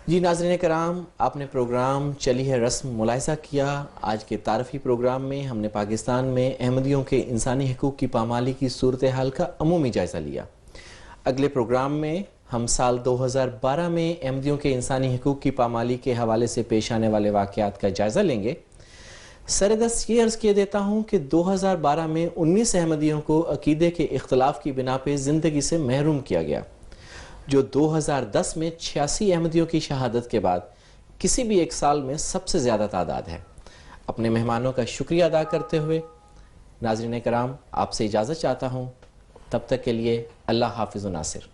جی ناظرین کرام, آپ نے پروگرام چلی ہے رسم ملاحظہ کیا. آج کے تعارفی پروگرام میں ہم نے پاکستان میں احمدیوں کے انسانی حقوق کی پامالی کی صورتحال کا عمومی جائزہ لیا. اگلے پروگرام میں ہم سال 2012 میں احمدیوں کے انسانی حقوق کی پامالی کے حوالے سے پیش آنے والے واقعات کا جائزہ لیں گے. سردست یہ عرض کیے دیتا ہوں کہ 2012 میں 19 احمدیوں کو عقیدے کے اختلاف کی بنا پہ زندگی سے محروم کیا گیا, جو 2010 میں 86 احمدیوں کی شہادت کے بعد کسی بھی ایک سال میں سب سے زیادہ تعداد ہے. اپنے مہمانوں کا شکریہ ادا کرتے ہوئے ناظرین کرام آپ سے اجازت چاہتا ہوں. تب تک کے لیے اللہ حافظ و ناصر.